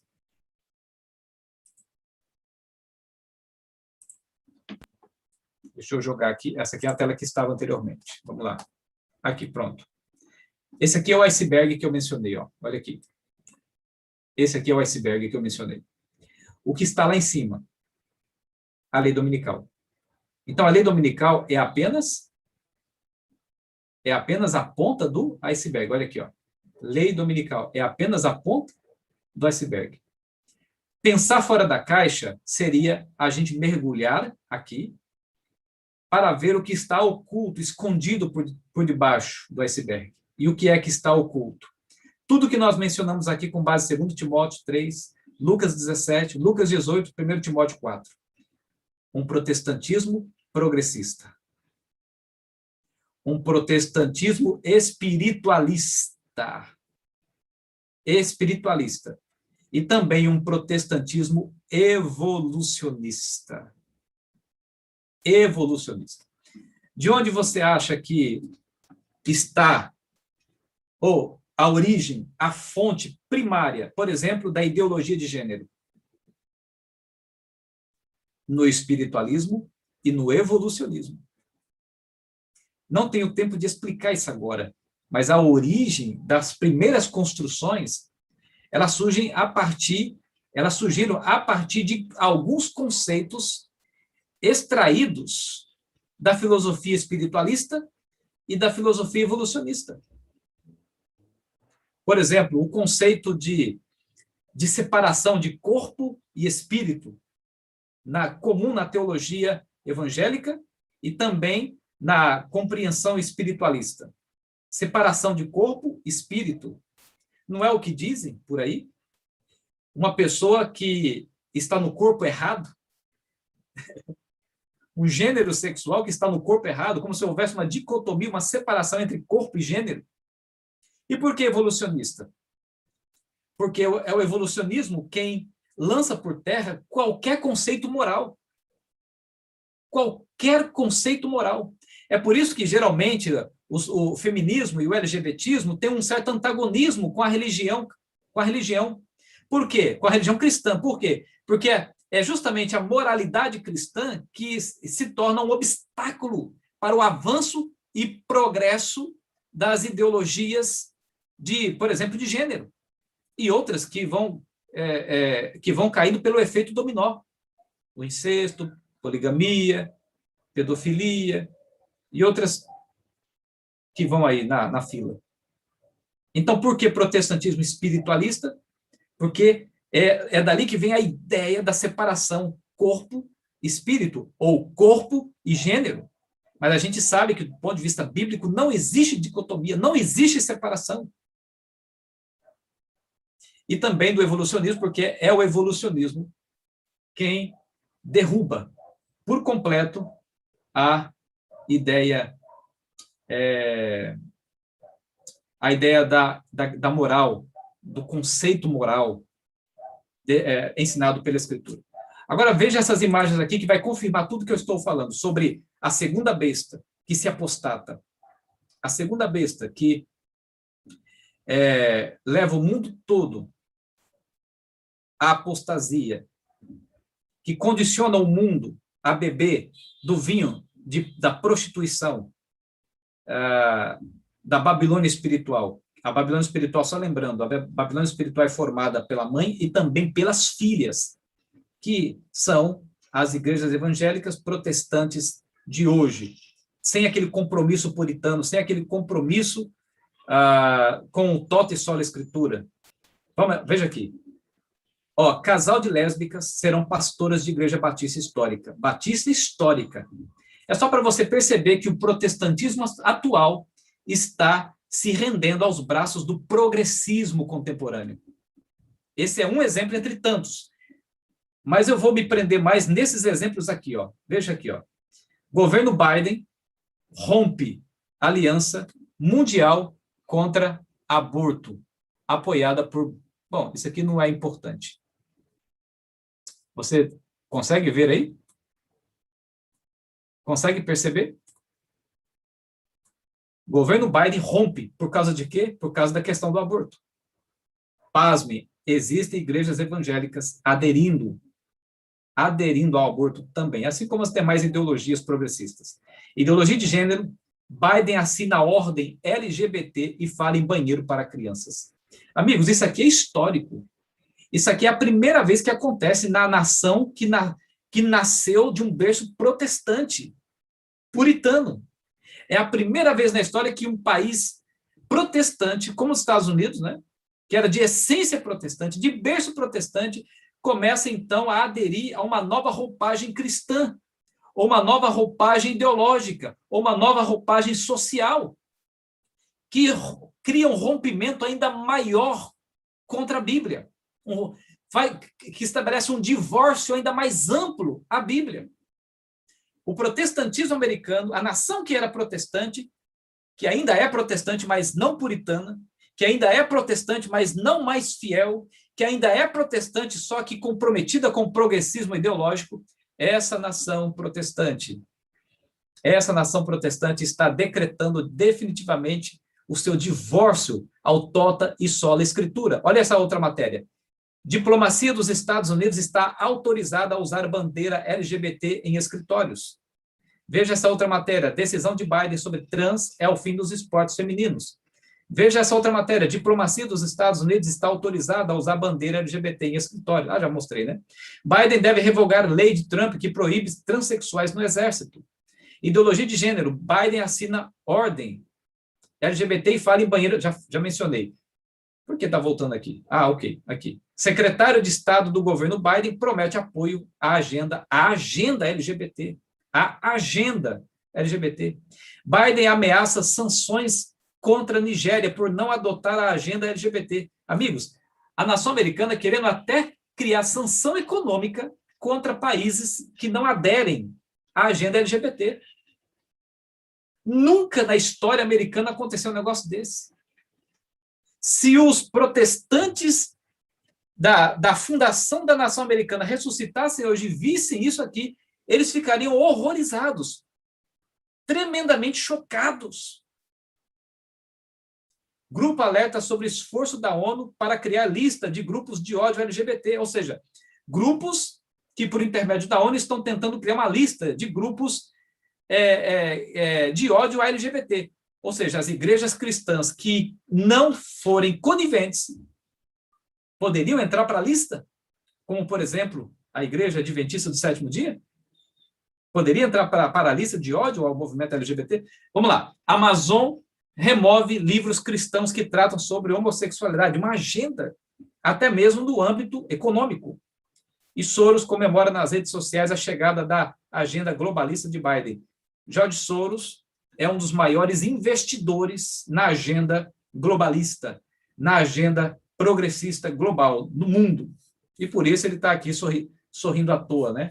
Deixa eu jogar aqui, essa aqui é a tela que estava anteriormente. Vamos lá. Aqui, pronto. Esse aqui é o iceberg que eu mencionei, ó. Olha aqui. Esse aqui é o iceberg que eu mencionei. O que está lá em cima? A lei dominical. Então, a lei dominical é apenas a ponta do iceberg. Olha aqui, ó. Lei dominical é apenas a ponta do iceberg. Pensar fora da caixa seria a gente mergulhar aqui para ver o que está oculto, escondido por debaixo do iceberg. E o que é que está oculto? Tudo que nós mencionamos aqui com base em 2 Timóteo 3, Lucas 17, Lucas 18, 1 Timóteo 4. Um protestantismo progressista. Um protestantismo espiritualista. Espiritualista. E também um protestantismo evolucionista. Evolucionista. De onde você acha que está ou a origem, a fonte primária, por exemplo, da ideologia de gênero? No espiritualismo e no evolucionismo. Não tenho tempo de explicar isso agora, mas a origem das primeiras construções, elas surgiram a partir de alguns conceitos extraídos da filosofia espiritualista e da filosofia evolucionista. Por exemplo, o conceito de separação de corpo e espírito, comum na teologia evangélica e também na compreensão espiritualista. Separação de corpo e espírito. Não é o que dizem por aí? Uma pessoa que está no corpo errado, um gênero sexual que está no corpo errado, como se houvesse uma dicotomia, uma separação entre corpo e gênero. E por que evolucionista? Porque é o evolucionismo quem lança por terra qualquer conceito moral. Qualquer conceito moral. É por isso que, geralmente, o feminismo e o LGBTismo têm um certo antagonismo com a religião. Por quê? Com a religião cristã. Por quê? Porque é justamente a moralidade cristã que se torna um obstáculo para o avanço e progresso das ideologias por exemplo, de gênero. E outras que vão caindo pelo efeito dominó. O incesto, poligamia, pedofilia e outras que vão aí na fila. Então, por que protestantismo espiritualista? Porque é dali que vem a ideia da separação corpo-espírito, ou corpo e gênero. Mas a gente sabe que, do ponto de vista bíblico, não existe dicotomia, não existe separação. E também do evolucionismo, porque é o evolucionismo quem derruba por completo a ideia da moral, do conceito moral ensinado pela Escritura. Agora veja essas imagens aqui que vai confirmar tudo que eu estou falando sobre a segunda besta que se apostata. A segunda besta que leva o mundo todo à apostasia, que condiciona o mundo a beber do vinho da prostituição, da Babilônia espiritual. A Babilônia espiritual, só lembrando, a Babilônia espiritual é formada pela mãe e também pelas filhas, que são as igrejas evangélicas protestantes de hoje, sem aquele compromisso puritano, sem aquele compromisso com o tote e sola escritura. Veja aqui. Casal de lésbicas serão pastoras de igreja batista histórica. Batista histórica. É só para você perceber que o protestantismo atual está se rendendo aos braços do progressismo contemporâneo. Esse é um exemplo entre tantos. Mas eu vou me prender mais nesses exemplos aqui. Veja aqui. Governo Biden rompe aliança mundial contra aborto, apoiada por... Bom, isso aqui não é importante. Você consegue ver aí? Consegue perceber? O governo Biden rompe por causa de quê? Por causa da questão do aborto. Pasme, existem igrejas evangélicas aderindo ao aborto também, assim como as demais ideologias progressistas. Ideologia de gênero, Biden assina a ordem LGBT e fala em banheiro para crianças. Amigos, isso aqui é histórico. Isso aqui é a primeira vez que acontece na nação que nasceu de um berço protestante, puritano. É a primeira vez na história que um país protestante, como os Estados Unidos, né, que era de essência protestante, de berço protestante, começa, então, a aderir a uma nova roupagem cristã, ou uma nova roupagem ideológica, ou uma nova roupagem social. que cria um rompimento ainda maior contra a Bíblia, que estabelece um divórcio ainda mais amplo à Bíblia. O protestantismo americano, a nação que era protestante, que ainda é protestante, mas não puritana, que ainda é protestante, mas não mais fiel, que ainda é protestante, só que comprometida com o progressismo ideológico, essa nação protestante está decretando definitivamente o seu divórcio ao tota e sola escritura. Olha essa outra matéria. Diplomacia dos Estados Unidos está autorizada a usar bandeira LGBT em escritórios. Veja essa outra matéria. Decisão de Biden sobre trans é o fim dos esportes femininos. Veja essa outra matéria. Diplomacia dos Estados Unidos está autorizada a usar bandeira LGBT em escritório. Já mostrei, né? Biden deve revogar lei de Trump que proíbe transexuais no exército. Ideologia de gênero. Biden assina ordem LGBT e fala em banheiro. Já mencionei. Por que está voltando aqui? Ok, aqui. Secretário de Estado do governo Biden promete apoio à agenda LGBT. A agenda LGBT. Biden ameaça sanções contra a Nigéria por não adotar a agenda LGBT. Amigos, a nação americana querendo até criar sanção econômica contra países que não aderem à agenda LGBT. Nunca na história americana aconteceu um negócio desse. Se os protestantes da fundação da nação americana ressuscitassem hoje e vissem isso aqui, eles ficariam horrorizados, tremendamente chocados. Grupo alerta sobre esforço da ONU para criar lista de grupos de ódio LGBT, ou seja, grupos que, por intermédio da ONU, estão tentando criar uma lista de grupos de ódio a LGBT. Ou seja, as igrejas cristãs que não forem coniventes poderiam entrar para a lista, como, por exemplo, a Igreja Adventista do Sétimo Dia? Poderia entrar para a lista de ódio ao movimento LGBT? Vamos lá. Amazon remove livros cristãos que tratam sobre homossexualidade, uma agenda, até mesmo no âmbito econômico. E Soros comemora nas redes sociais a chegada da agenda globalista de Biden. George Soros é um dos maiores investidores na agenda globalista, na agenda progressista global no mundo. E por isso ele está aqui sorrindo à toa, né?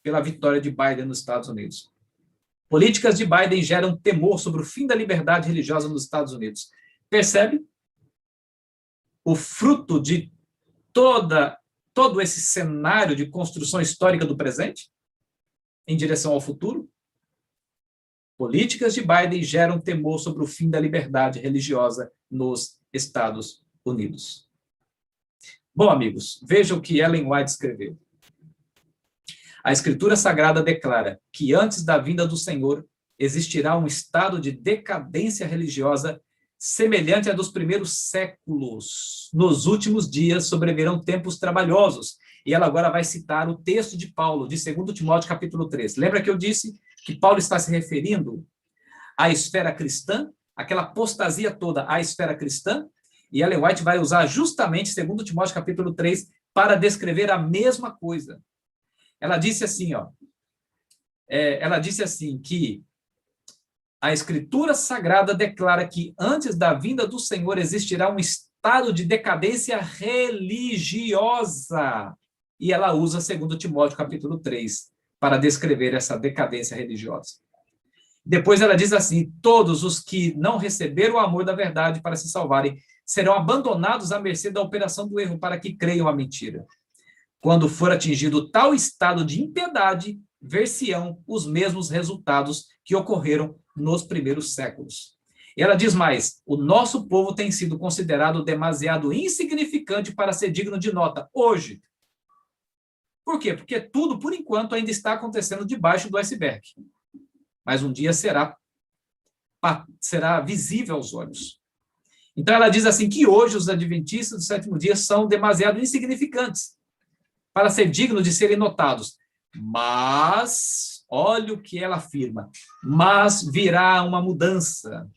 Pela vitória de Biden nos Estados Unidos. Políticas de Biden geram temor sobre o fim da liberdade religiosa nos Estados Unidos. Percebe? O fruto de todo esse cenário de construção histórica do presente em direção ao futuro? Políticas de Biden geram temor sobre o fim da liberdade religiosa nos Estados Unidos. Bom, amigos, vejam o que Ellen White escreveu. A Escritura Sagrada declara que antes da vinda do Senhor existirá um estado de decadência religiosa semelhante à dos primeiros séculos. Nos últimos dias sobrevirão tempos trabalhosos. E ela agora vai citar o texto de Paulo, de 2 Timóteo, capítulo 3. Lembra que eu disse que Paulo está se referindo à esfera cristã, aquela apostasia toda à esfera cristã? E Ellen White vai usar justamente 2 Timóteo, capítulo 3, para descrever a mesma coisa. Ela disse assim, que a Escritura Sagrada declara que antes da vinda do Senhor existirá um estado de decadência religiosa. E ela usa 2 Timóteo, capítulo 3, para descrever essa decadência religiosa. Depois ela diz assim, todos os que não receberam o amor da verdade para se salvarem serão abandonados à mercê da operação do erro para que creiam a mentira. Quando for atingido tal estado de impiedade, ver-se-ão os mesmos resultados que ocorreram nos primeiros séculos. E ela diz mais, o nosso povo tem sido considerado demasiado insignificante para ser digno de nota hoje. Por quê? Porque tudo, por enquanto, ainda está acontecendo debaixo do iceberg. Mas um dia será visível aos olhos. Então ela diz assim que hoje os adventistas do sétimo dia são demasiado insignificantes para ser dignos de serem notados. Mas, olha o que ela afirma, mas virá uma mudança.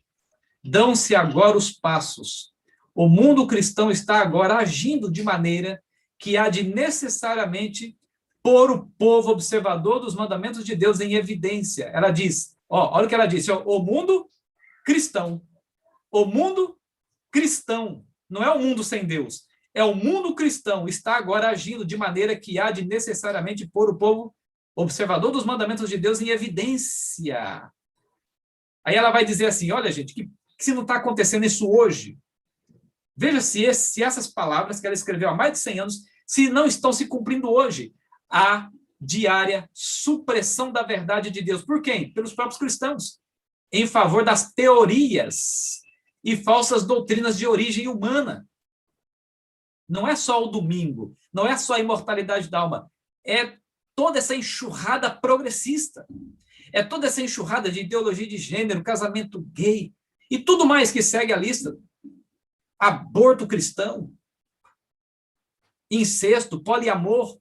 Dão-se agora os passos. O mundo cristão está agora agindo de maneira que há de necessariamente pôr o povo observador dos mandamentos de Deus em evidência. Ela diz, olha o que ela disse, o mundo cristão O mundo cristão, não é o mundo sem Deus, é o mundo cristão, está agora agindo de maneira que há de necessariamente pôr o povo observador dos mandamentos de Deus em evidência. Aí ela vai dizer assim, olha, gente, que se não está acontecendo isso hoje, veja se essas palavras que ela escreveu há mais de 100 anos, se não estão se cumprindo hoje. A diária supressão da verdade de Deus. Por quem? Pelos próprios cristãos. Em favor das teorias e falsas doutrinas de origem humana. Não é só o domingo, não é só a imortalidade da alma, é toda essa enxurrada progressista. É toda essa enxurrada de ideologia de gênero, casamento gay e tudo mais que segue a lista. Aborto cristão, incesto, poliamor,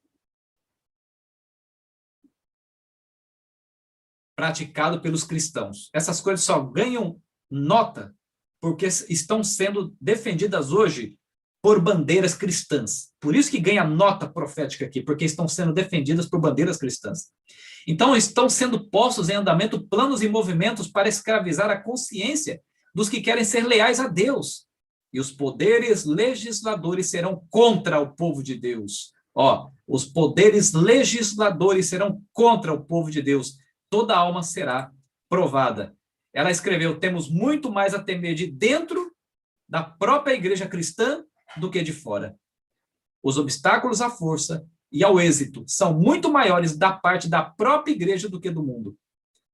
praticado pelos cristãos. Essas coisas só ganham nota porque estão sendo defendidas hoje por bandeiras cristãs. Por isso que ganha nota profética aqui, porque estão sendo defendidas por bandeiras cristãs. Então, estão sendo postos em andamento planos e movimentos para escravizar a consciência dos que querem ser leais a Deus. E os poderes legisladores serão contra o povo de Deus. Os poderes legisladores serão contra o povo de Deus. Toda alma será provada. Ela escreveu, temos muito mais a temer de dentro da própria igreja cristã do que de fora. Os obstáculos à força e ao êxito são muito maiores da parte da própria igreja do que do mundo.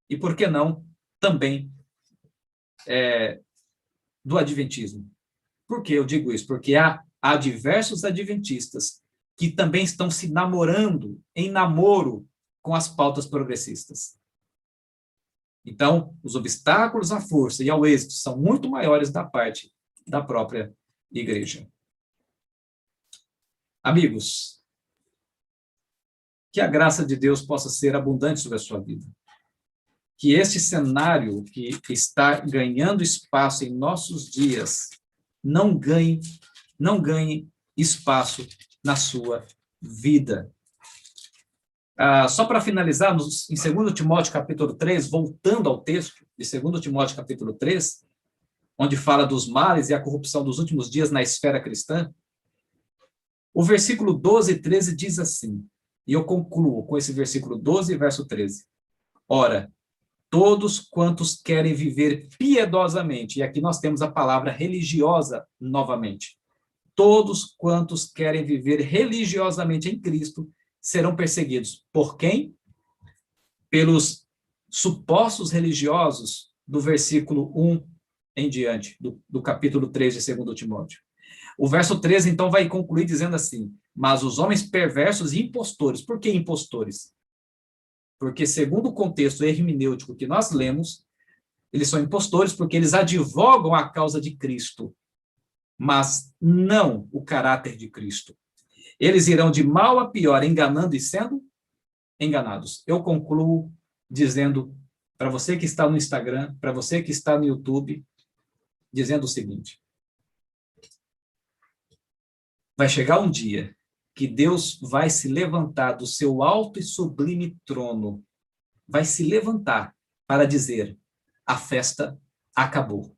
E por que não também do adventismo? Por que eu digo isso? Porque há diversos adventistas que também estão se namorando, em namoro, com as pautas progressistas. Então, os obstáculos à força e ao êxito são muito maiores da parte da própria igreja. Amigos, que a graça de Deus possa ser abundante sobre a sua vida. Que este cenário que está ganhando espaço em nossos dias não ganhe espaço na sua vida. Só para finalizar, em 2 Timóteo capítulo 3, voltando ao texto de 2 Timóteo capítulo 3, onde fala dos males e a corrupção dos últimos dias na esfera cristã, o versículo 12 e 13 diz assim, e eu concluo com esse versículo 12 e verso 13. Ora, todos quantos querem viver piedosamente, e aqui nós temos a palavra religiosa novamente, todos quantos querem viver religiosamente em Cristo serão perseguidos. Por quem? Pelos supostos religiosos do versículo 1 em diante, do capítulo 3 de 2 Timóteo. O verso 13, então, vai concluir dizendo assim, mas os homens perversos e impostores. Por que impostores? Porque, segundo o contexto hermenêutico que nós lemos, eles são impostores porque eles advogam a causa de Cristo, mas não o caráter de Cristo. Eles irão de mal a pior, enganando e sendo enganados. Eu concluo dizendo, para você que está no Instagram, para você que está no YouTube, dizendo o seguinte: vai chegar um dia que Deus vai se levantar do seu alto e sublime trono, vai se levantar para dizer, a festa acabou.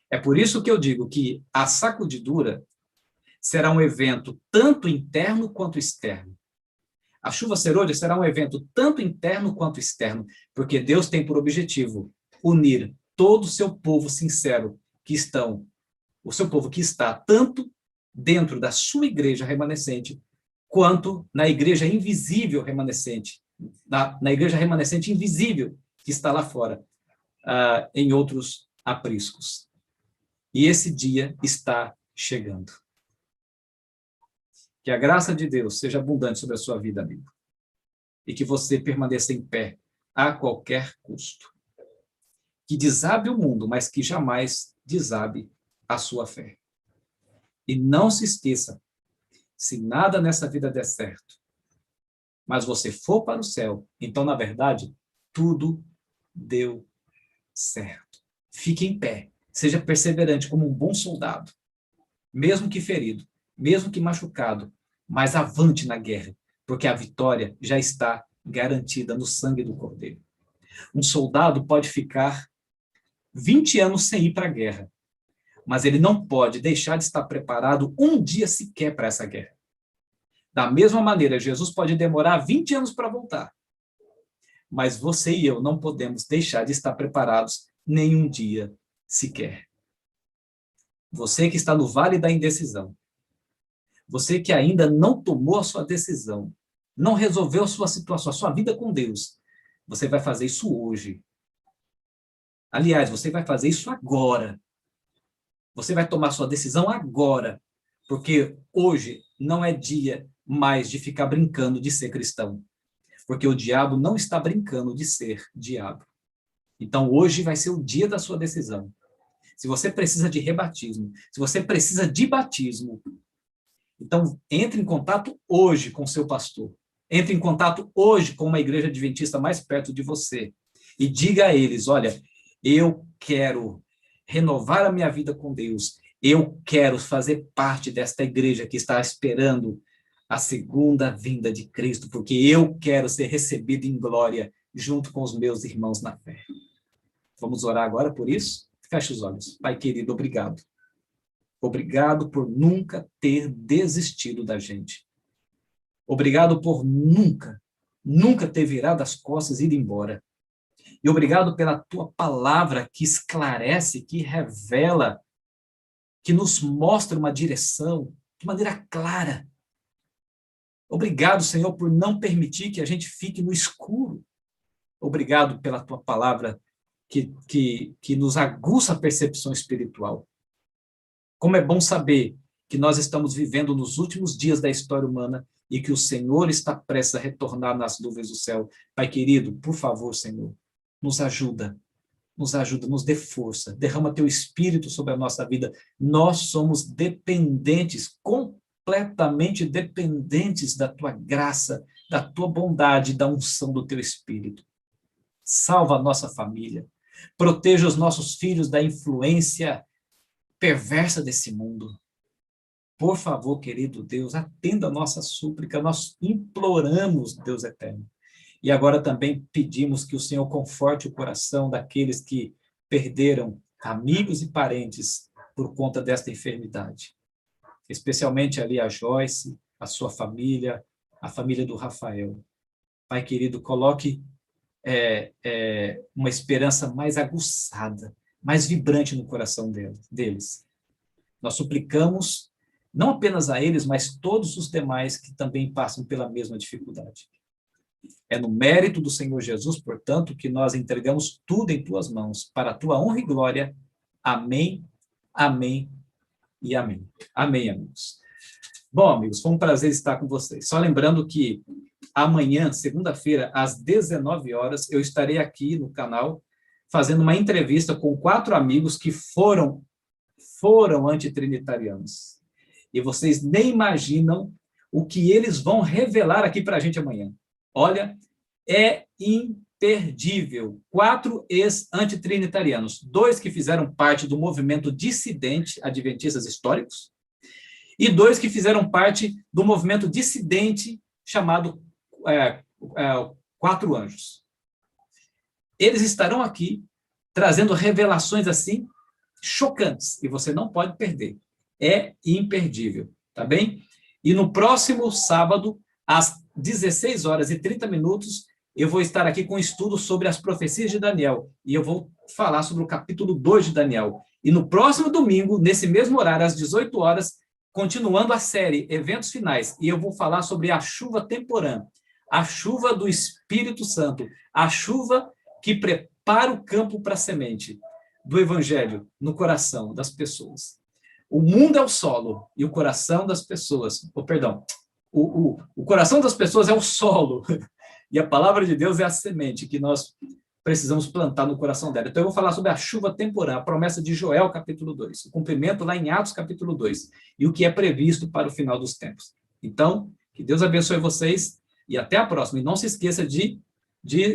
É por isso que eu digo que a sacudidura será um evento tanto interno quanto externo. A chuva serôdia será um evento tanto interno quanto externo, porque Deus tem por objetivo unir todo o seu povo sincero o seu povo que está tanto dentro da sua igreja remanescente, quanto na igreja invisível remanescente, na igreja remanescente invisível que está lá fora, em outros apriscos. E esse dia está chegando. Que a graça de Deus seja abundante sobre a sua vida, amigo. E que você permaneça em pé a qualquer custo. Que desabe o mundo, mas que jamais desabe a sua fé. E não se esqueça, se nada nessa vida der certo, mas você for para o céu, então, na verdade, tudo deu certo. Fique em pé, seja perseverante como um bom soldado, mesmo que ferido, mesmo que machucado, mas avante na guerra, porque a vitória já está garantida no sangue do Cordeiro. Um soldado pode ficar 20 anos sem ir para a guerra. Mas ele não pode deixar de estar preparado um dia sequer para essa guerra. Da mesma maneira, Jesus pode demorar 20 anos para voltar. Mas você e eu não podemos deixar de estar preparados nem um dia sequer. Você que está no vale da indecisão, você que ainda não tomou a sua decisão, não resolveu a sua situação, a sua vida com Deus, você vai fazer isso hoje. Aliás, você vai fazer isso agora. Você vai tomar sua decisão agora, porque hoje não é dia mais de ficar brincando de ser cristão, porque o diabo não está brincando de ser diabo. Então, hoje vai ser o dia da sua decisão. Se você precisa de rebatismo, se você precisa de batismo, então entre em contato hoje com seu pastor. Entre em contato hoje com uma igreja adventista mais perto de você e diga a eles, olha, eu quero renovar a minha vida com Deus, eu quero fazer parte desta igreja que está esperando a segunda vinda de Cristo, porque eu quero ser recebido em glória junto com os meus irmãos na fé. Vamos orar agora por isso? Feche os olhos. Pai querido, obrigado. Obrigado por nunca ter desistido da gente. Obrigado por nunca ter virado as costas e ido embora. E obrigado pela tua palavra que esclarece, que revela, que nos mostra uma direção de maneira clara. Obrigado, Senhor, por não permitir que a gente fique no escuro. Obrigado pela tua palavra que nos aguça a percepção espiritual. Como é bom saber que nós estamos vivendo nos últimos dias da história humana e que o Senhor está prestes a retornar nas nuvens do céu. Pai querido, por favor, Senhor, nos ajuda, nos dê força, derrama teu espírito sobre a nossa vida. Nós somos dependentes, completamente dependentes da tua graça, da tua bondade, da unção do teu espírito. Salva a nossa família, proteja os nossos filhos da influência perversa desse mundo. Por favor, querido Deus, atenda a nossa súplica, nós imploramos, Deus eterno. E agora também pedimos que o Senhor conforte o coração daqueles que perderam amigos e parentes por conta desta enfermidade. Especialmente ali a Joyce, a sua família, a família do Rafael. Pai querido, coloque uma esperança mais aguçada, mais vibrante no coração deles. Nós suplicamos, não apenas a eles, mas todos os demais que também passam pela mesma dificuldade. É no mérito do Senhor Jesus, portanto, que nós entregamos tudo em tuas mãos, para a tua honra e glória. Amém, amém e amém. Amém, amigos. Bom, amigos, foi um prazer estar com vocês. Só lembrando que amanhã, segunda-feira, às 19 horas, eu estarei aqui no canal fazendo uma entrevista com 4 amigos que foram antitrinitarianos. E vocês nem imaginam o que eles vão revelar aqui para a gente amanhã. Olha, é imperdível. 4 ex-antitrinitarianos, 2 que fizeram parte do movimento dissidente adventistas históricos e 2 que fizeram parte do movimento dissidente chamado 4 Anjos. Eles estarão aqui trazendo revelações assim chocantes e você não pode perder. É imperdível, tá bem? E no próximo sábado, às 16h30, eu vou estar aqui com um estudo sobre as profecias de Daniel. E eu vou falar sobre o capítulo 2 de Daniel. E no próximo domingo, nesse mesmo horário, às 18 horas, continuando a série Eventos Finais, e eu vou falar sobre a chuva temporã, a chuva do Espírito Santo, a chuva que prepara o campo para a semente do Evangelho no coração das pessoas. O mundo é o solo e o coração das pessoas, o coração das pessoas é o solo e a palavra de Deus é a semente que nós precisamos plantar no coração dela. Então eu vou falar sobre a chuva temporã, a promessa de Joel, capítulo 2, o cumprimento lá em Atos, capítulo 2, e o que é previsto para o final dos tempos. Então, que Deus abençoe vocês e até a próxima. E não se esqueça de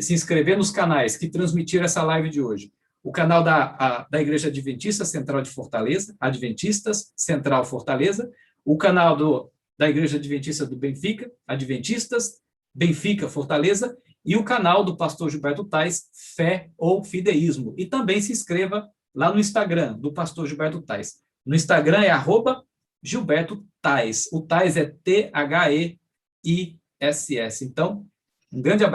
se inscrever nos canais que transmitiram essa live de hoje. O canal da Igreja Adventista Central de Fortaleza, Adventistas Central Fortaleza, o canal da Igreja Adventista do Benfica, Adventistas Benfica Fortaleza, e o canal do pastor Gilberto Tais, Fé ou Fideísmo. E também se inscreva lá no Instagram do pastor Gilberto Tais. No Instagram é @Gilberto Tais. O Tais é THEISS. Então, um grande abraço.